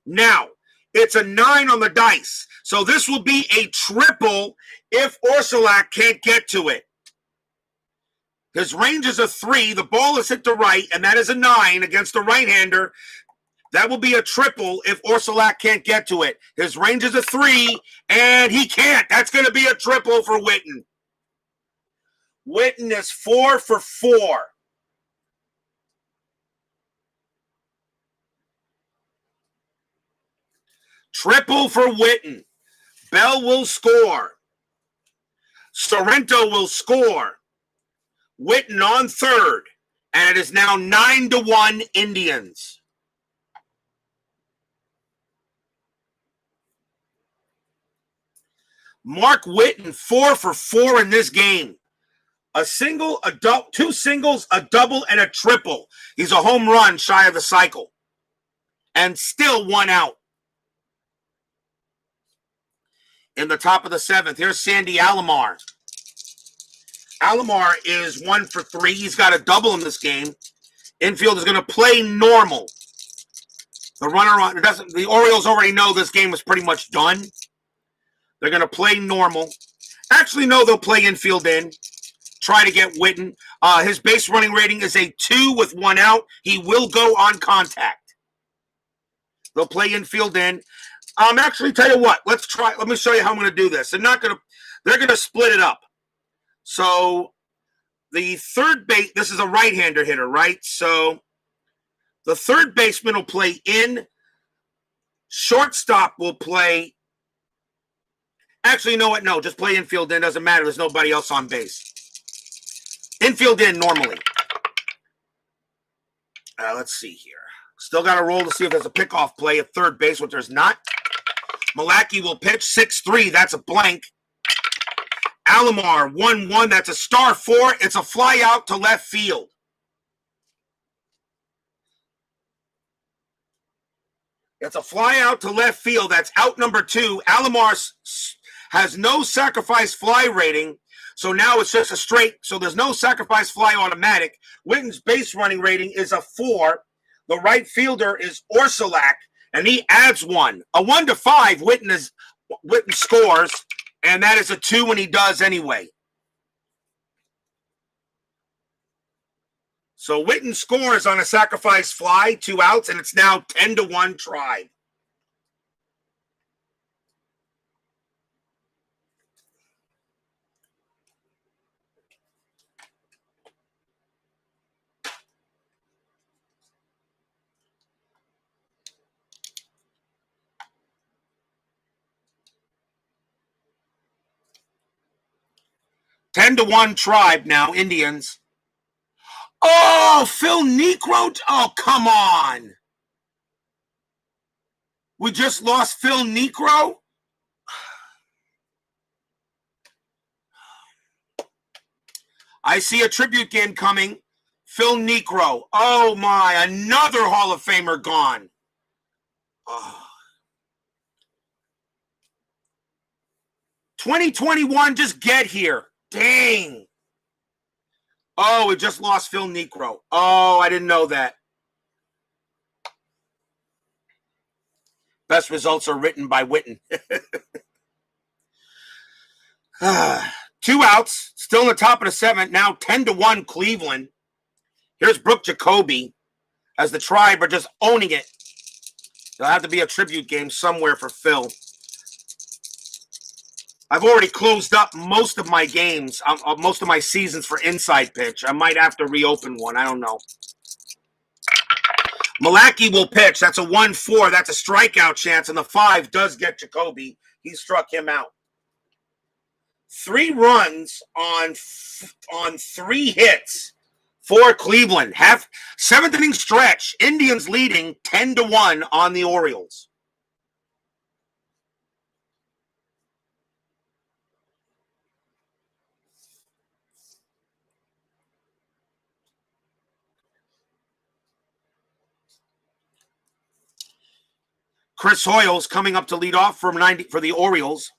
Now, it's a 9 on the dice. So this will be a triple if Orsilak can't get to it. His range is a 3. The ball is hit to right, and that is a 9 against the right-hander. That will be a triple if Orsilak can't get to it. His range is a 3, and he can't. That's going to be a triple for Whitten. Whitten is 4 for 4. Triple for Whitten. Bell will score. Sorrento will score. Witten on third. And it is now 9-1 Indians. Mark Witten, 4 for 4 in this game. A single, two singles, a double, and a triple. He's a home run shy of the cycle. And still 1 out. In the top of the 7th, here's Sandy Alomar. Alomar is 1 for 3. He's got a double in this game. Infield is going to play normal. The runner on the Orioles already know this game is pretty much done. They're going to play normal. Actually, no, they'll play infield in. Try to get Witten. His base running rating is a 2 with 1 out. He will go on contact. They'll play infield in. Actually, tell you what. Let's try. Let me show you how I'm going to do this. They're going to split it up. So the third base. This is a right-hander hitter, right? So the third baseman will play in. Shortstop will play. Actually, you know what? No, just play infield in. Doesn't matter. There's nobody else on base. Infield in normally. Let's see here. Still got to roll to see if there's a pickoff play at third base, which there's not. Malaki will pitch 6-3. That's a blank. Alomar 1-1. That's a star 4. It's a fly out to left field. It's a fly out to left field. That's out number 2. Alomar has no sacrifice fly rating. So now it's just a straight. So there's no sacrifice fly automatic. Witten's base running rating is a 4. The right fielder is Orsolak, and he adds 1. A 1 to 5, Witten scores, and that is a 2 when he does anyway. So Witten scores on a sacrifice fly, 2 outs, and it's now 10-1 Tribe. Ten to 1 Tribe now, Indians. Oh, Phil Niekro. Oh, come on. We just lost Phil Niekro? I see a tribute game coming. Phil Niekro. Oh, my. Another Hall of Famer gone. Oh. 2021, just get here. Dang. Oh, we just lost Phil Niekro. Oh, I didn't know that. Best results are written by Witten. 2 outs, still in the top of the 7th. Now 10-1 Cleveland. Here's Brooke Jacoby as the Tribe are just owning it. There'll have to be a tribute game somewhere for Phil. I've already closed up most of my games, most of my seasons for Inside Pitch. I might have to reopen one. I don't know. Malaki will pitch. That's a 1-4. That's a strikeout chance, and the 5 does get Jacoby. He struck him out. 3 runs on 3 hits for Cleveland. 7th inning stretch. Indians leading 10-1 on the Orioles. Chris Hoyle's coming up to lead off for the Orioles.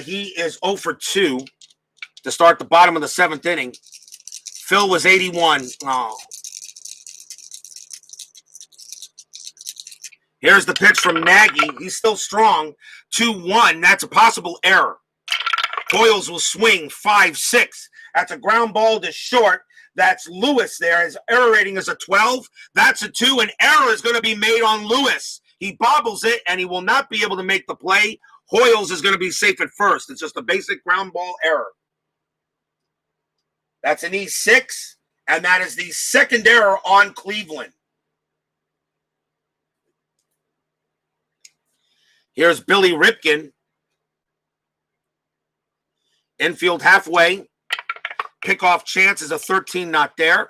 He is 0 for 2 to start the bottom of the 7th inning. Phil was 81. Oh. Here's the pitch from Nagy. He's still strong. 2-1. That's a possible error. Hoyles will swing 5-6. That's a ground ball to short. That's Lewis there. His error rating is a 12. That's a 2. An error is going to be made on Lewis. He bobbles it, and he will not be able to make the play. Hoyles is going to be safe at first. It's just a basic ground ball error. That's an E6, and that is the second error on Cleveland. Here's Billy Ripken. Infield halfway. Pickoff chance is a 13, not there.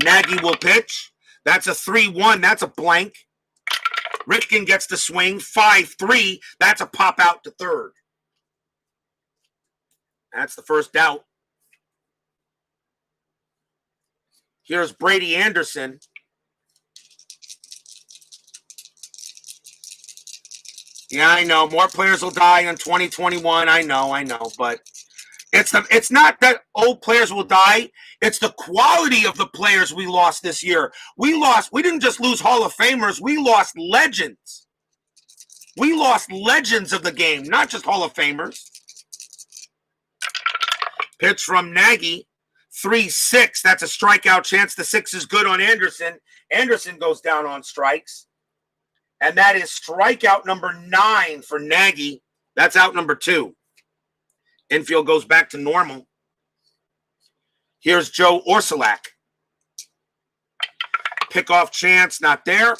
Nagy will pitch. That's a 3-1. That's a blank. Ripken gets the swing. 5-3. That's a pop out to third. That's the first out. Here's Brady Anderson. Yeah, I know. More players will die in 2021. I know. But it's not that old players will die. It's the quality of the players we lost this year. We didn't just lose Hall of Famers. We lost legends. We lost legends of the game, not just Hall of Famers. Pitch from Nagy. 3-6. That's a strikeout chance. The 6 is good on Anderson. Anderson goes down on strikes. And that is strikeout number 9 for Nagy. That's out number 2. Infield goes back to normal. Here's Joe Orsolak. Pickoff chance, not there.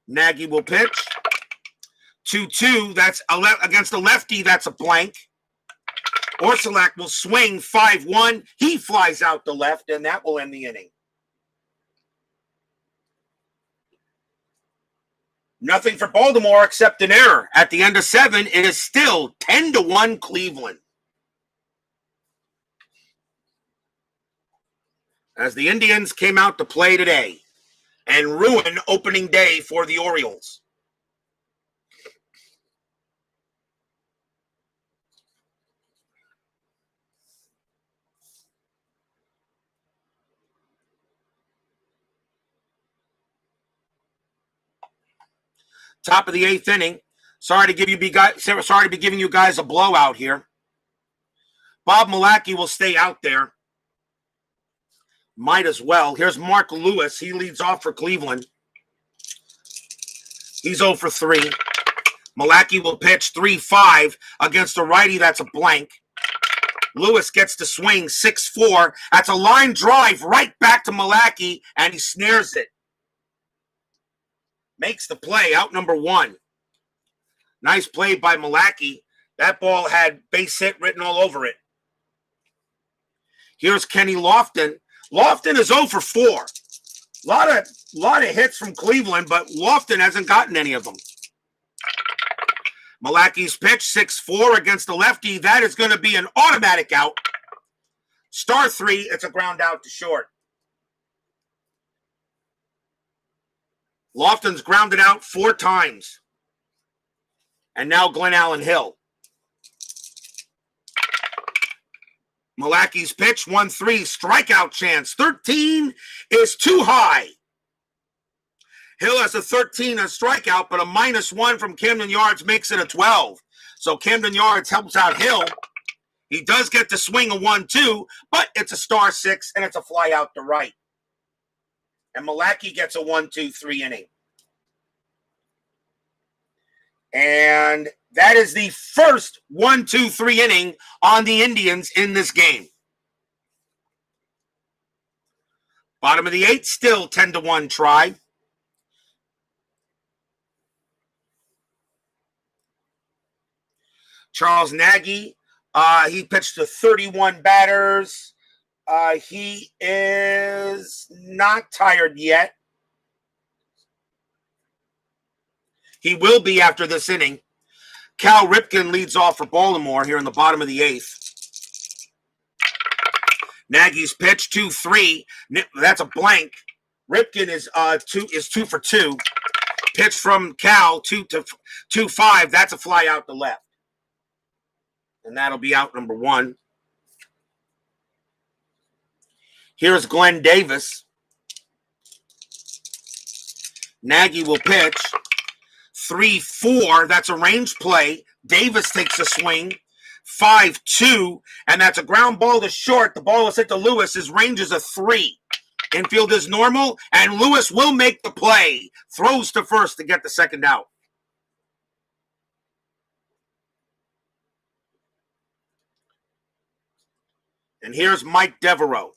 Nagy will pitch. 2-2. That's against the lefty. That's a blank. Orsolak will swing 5-1. He flies out the left, and that will end the inning. Nothing for Baltimore except an error. At the end of 7, it is still 10-1 Cleveland. As the Indians came out to play today and ruin opening day for the Orioles. Top of the 8th inning. Sorry to be giving you guys a blowout here. Bob Milacki will stay out there. Might as well. Here's Mark Lewis. He leads off for Cleveland. He's 0 for 3. Milacki will pitch 3-5 against a righty. That's a blank. Lewis gets to swing 6-4. That's a line drive right back to Milacki, and he snares it. Makes the play, out number 1. Nice play by Milacki. That ball had base hit written all over it. Here's Kenny Lofton. Lofton is 0 for 4. Lot of hits from Cleveland, but Lofton hasn't gotten any of them. Milacki's pitch, 6-4 against the lefty. That is going to be an automatic out. Star 3, it's a ground out to short. Lofton's grounded out 4 times. And now Glenn Allen Hill. Milacki's pitch, 1-3, strikeout chance. 13 is too high. Hill has a 13 and strikeout, but a -1 from Camden Yards makes it a 12. So Camden Yards helps out Hill. He does get to swing a 1-2, but it's a star 6 and it's a fly out to right. And Milacki gets a 1-2-3 inning. And that is the first 1-2-3 inning on the Indians in this game. Bottom of the 8th, still 10-1 try. Charles Nagy, he pitched to 31 batters. He is not tired yet. He will be after this inning. Cal Ripken leads off for Baltimore here in the bottom of the 8th. Nagy's pitch, 2-3. That's a blank. Ripken is 2 for 2. Pitch from Cal, 2-5. That's a fly out to left. And that'll be out number 1. Here's Glenn Davis. Nagy will pitch. 3-4. That's a range play. Davis takes a swing. 5-2. And that's a ground ball to short. The ball is hit to Lewis. His range is a 3. Infield is normal. And Lewis will make the play. Throws to first to get the second out. And here's Mike Devereaux.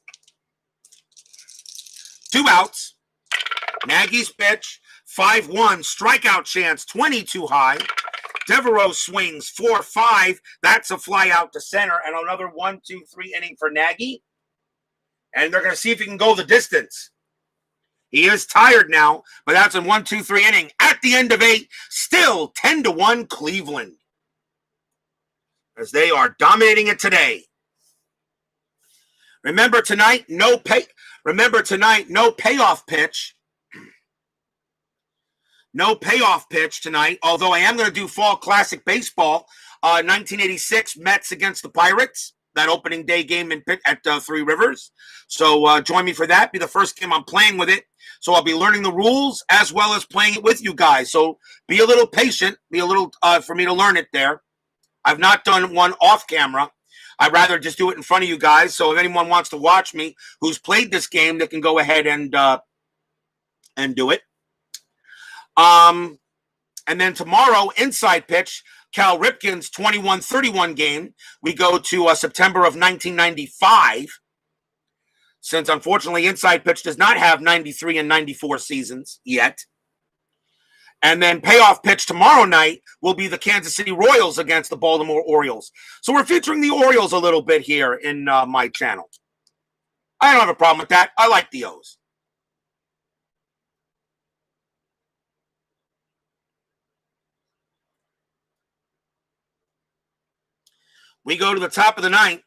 2 outs. Nagy's pitch, 5-1, strikeout chance, 20 too high. Devereaux swings 4-5. That's a fly out to center. And another 1-2-3 inning for Nagy. And they're going to see if he can go the distance. He is tired now, but that's a 1-2-3 inning. At the end of 8, still 10-1 Cleveland. As they are dominating it today. Remember tonight, no payoff pitch. No payoff pitch tonight, although I am going to do Fall Classic Baseball, 1986 Mets against the Pirates, that opening day game at Three Rivers. So join me for that. Be the first game I'm playing with it. So I'll be learning the rules as well as playing it with you guys. So be a little patient, for me to learn it there. I've not done one off camera. I'd rather just do it in front of you guys. So if anyone wants to watch me who's played this game, they can go ahead and do it. And then tomorrow, inside pitch, Cal Ripken's 21-31 game. We go to September of 1995, since unfortunately inside pitch does not have 93 and 94 seasons yet. And then payoff pitch tomorrow night will be the Kansas City Royals against the Baltimore Orioles. So we're featuring the Orioles a little bit here in my channel. I don't have a problem with that. I like the O's. We go to the top of the ninth.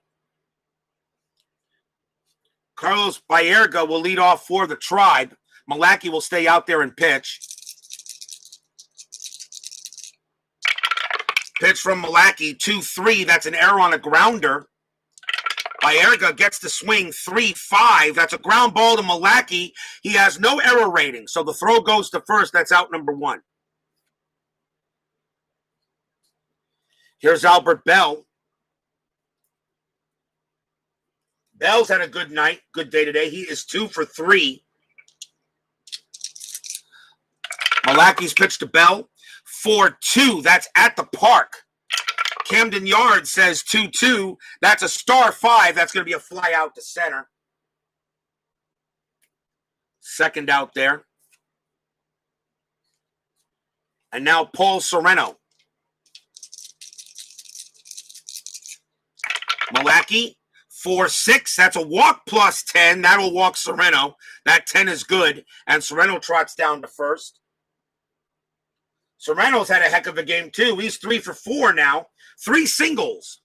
Carlos Baerga will lead off for the Tribe. Malachi will stay out there and pitch. Pitch from Malachi, 2-3. That's an error on a grounder. Baerga gets the swing, 3-5. That's a ground ball to Malachi. He has no error rating, so the throw goes to first. That's out number 1. Here's Albert Bell. Bell's had a good night, good day today. He is 2 for 3. Malachi's pitch to Bell, 4-2. That's at the park. Camden Yard says 2-2. That's a star 5. That's going to be a fly out to center. Second out there. And now Paul Sereno. Malachi, 4-6. That's a walk plus 10. That'll walk Sereno. That 10 is good. And Sereno trots down to first. Sereno's had a heck of a game, too. He's 3 for 4 now. 3 singles.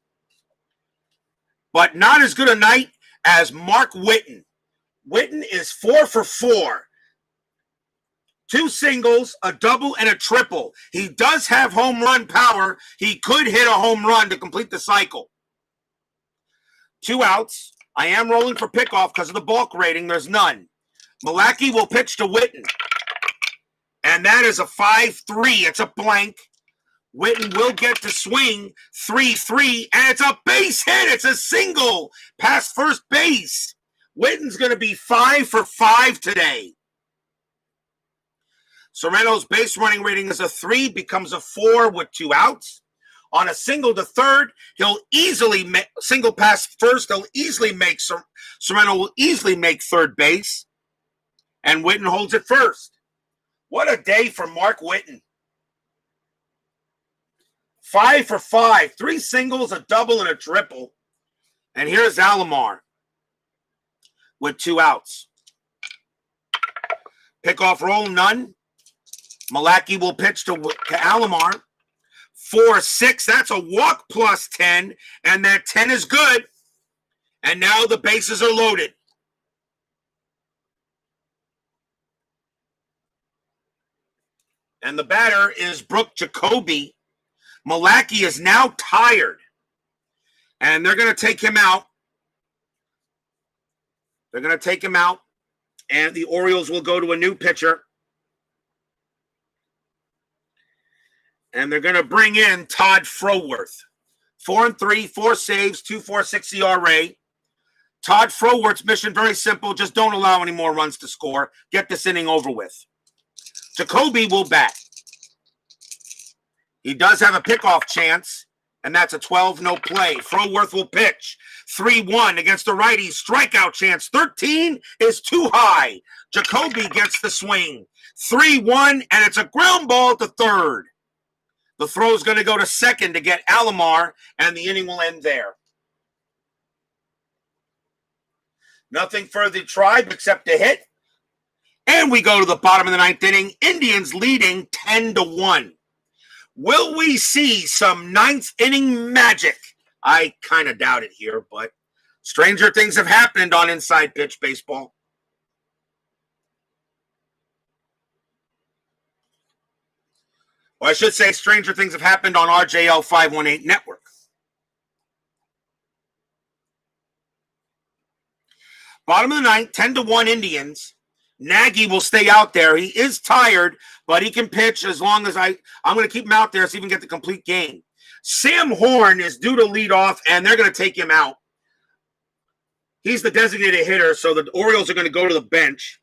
But not as good a night as Mark Whitten. Whitten is 4 for 4. 2 singles, a double, and a triple. He does have home run power. He could hit a home run to complete the cycle. 2 outs. I am rolling for pickoff because of the balk rating. There's none. Malachi will pitch to Whitten. And that is a 5-3. It's a blank. Whitten will get to swing 3-3. And it's a base hit. It's a single past first base. Whitten's going to be 5 for 5 today. Sereno's base running rating is a 3, becomes a 4 with 2 outs. On a single to third, he'll easily make single past first. He'll easily make Sereno will easily make third base. And Whitten holds it first. What a day for Mark Whitten. 5 for 5. 3 singles, a double, and a triple. And here's Alomar with 2 outs. Pickoff roll, none. Malachi will pitch to Alomar. 4-6. That's a walk plus 10. And that 10 is good. And now the bases are loaded. And the batter is Brooke Jacoby. Malachi is now tired. And they're going to take him out. They're going to take him out. And the Orioles will go to a new pitcher. And they're going to bring in Todd Froworth. 4-3, 4 saves, 2.46 ERA. Todd Froworth's mission, very simple. Just don't allow any more runs to score. Get this inning over with. Jacoby will bat. He does have a pickoff chance, and that's a 12 no play. Froworth will pitch. 3-1 against the righty. Strikeout chance. 13 is too high. Jacoby gets the swing. 3-1, and it's a ground ball to third. The throw's going to go to second to get Alomar, and the inning will end there. Nothing for the Tribe except a hit. And we go to the bottom of the ninth inning. Indians leading 10-1. Will we see some ninth inning magic? I kind of doubt it here, but stranger things have happened on Inside Pitch Baseball. Or I should say stranger things have happened on RJL 518 Network. Bottom of the ninth, 10-1 Indians. Nagy will stay out there. He is tired, but he can pitch as long as I'm going to keep him out there so he can get the complete game. Sam Horn is due to lead off, and they're going to take him out. He's the designated hitter, so the Orioles are going to go to the bench.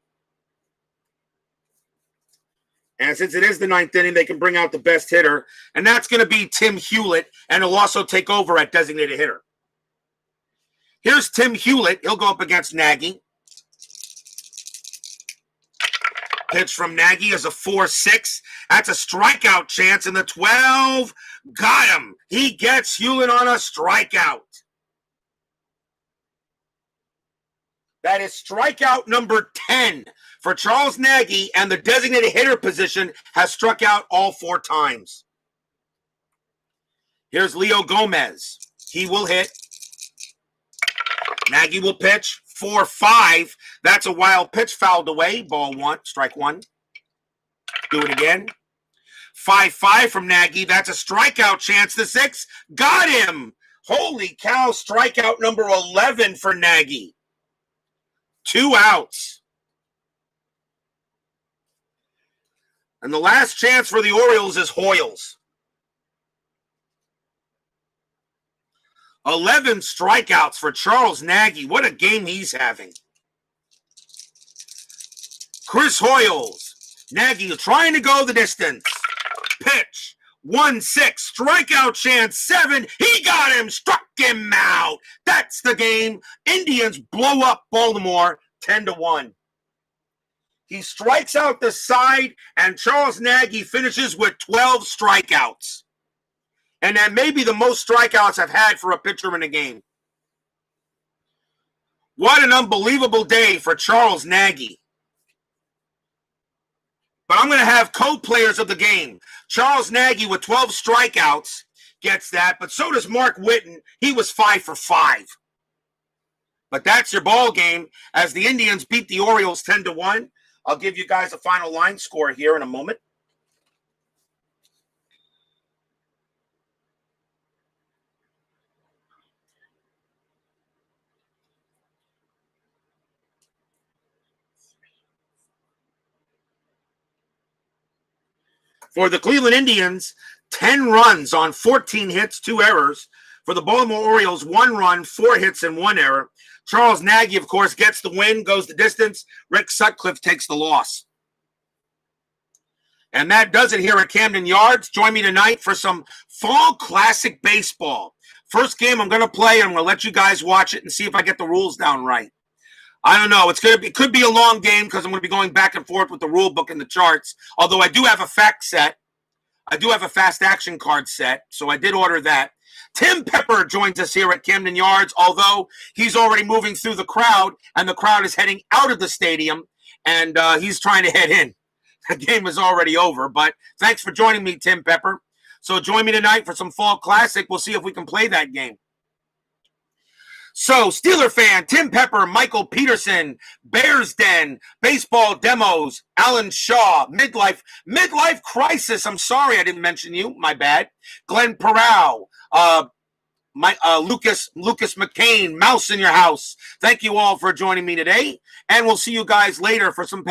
And since it is the ninth inning, they can bring out the best hitter, and that's going to be Tim Hewlett, and he'll also take over at designated hitter. Here's Tim Hewlett. He'll go up against Nagy. Pitch from Nagy is a 4-6. That's a strikeout chance in the 12. Got him. He gets Hewlett on a strikeout. That is strikeout number 10 for Charles Nagy, and the designated hitter position has struck out all 4 times. Here's Leo Gomez. He will hit. Nagy will pitch. 4-5. That's a wild pitch fouled away. Ball 1, strike 1. Do it again. 5-5 from Nagy. That's a strikeout chance to 6. Got him. Holy cow. Strikeout number 11 for Nagy. 2 outs. And the last chance for the Orioles is Hoyles. 11 strikeouts for Charles Nagy. What a game he's having. Chris Hoyles. Nagy trying to go the distance. Pitch. 1-6. Strikeout chance. 7. He got him. Struck him out. That's the game. Indians blow up Baltimore 10-1. He strikes out the side, and Charles Nagy finishes with 12 strikeouts. And that may be the most strikeouts I've had for a pitcher in a game. What an unbelievable day for Charles Nagy. But I'm going to have co-players of the game. Charles Nagy with 12 strikeouts gets that, but so does Mark Whitten. He was 5 for 5. But that's your ball game as the Indians beat the Orioles 10-1. I'll give you guys a final line score here in a moment. For the Cleveland Indians, 10 runs on 14 hits, 2 errors. For the Baltimore Orioles, 1 run, 4 hits, and 1 error. Charles Nagy, of course, gets the win, goes the distance. Rick Sutcliffe takes the loss. And that does it here at Camden Yards. Join me tonight for some Fall Classic Baseball. First game I'm going to play, and I'm going to let you guys watch it and see if I get the rules down right. I don't know. It could be a long game because I'm going to be going back and forth with the rule book and the charts. Although I do have a fact set. I do have a fast action card set, so I did order that. Tim Pepper joins us here at Camden Yards, although he's already moving through the crowd, and the crowd is heading out of the stadium, and he's trying to head in. The game is already over, but thanks for joining me, Tim Pepper. So join me tonight for some Fall Classic. We'll see if we can play that game. So, Steeler fan, Tim Pepper, Michael Peterson, Bears Den, Baseball Demos, Alan Shaw, Midlife Crisis. I'm sorry I didn't mention you. My bad. Glenn Perrow, Lucas McCain, Mouse in Your House. Thank you all for joining me today, and we'll see you guys later for some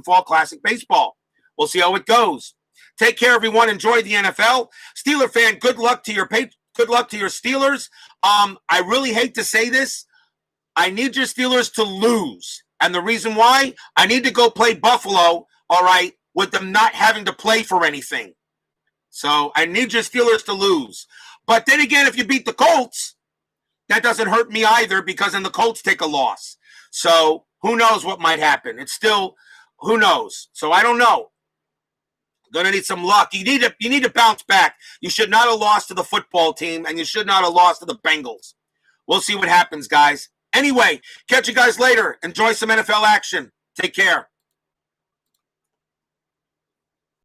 Fall Classic Baseball. We'll see how it goes. Take care, everyone. Enjoy the NFL. Steeler fan, good luck to your Steelers. I really hate to say this. I need your Steelers to lose. And the reason why, I need to go play Buffalo, all right, with them not having to play for anything. So I need your Steelers to lose. But then again, if you beat the Colts, that doesn't hurt me either because then the Colts take a loss. So who knows what might happen. It's still, who knows? So I don't know. Gonna need some luck. You need to bounce back. You should not have lost to the football team, and you should not have lost to the Bengals. We'll see what happens, guys. Anyway, catch you guys later. Enjoy some NFL action. Take care.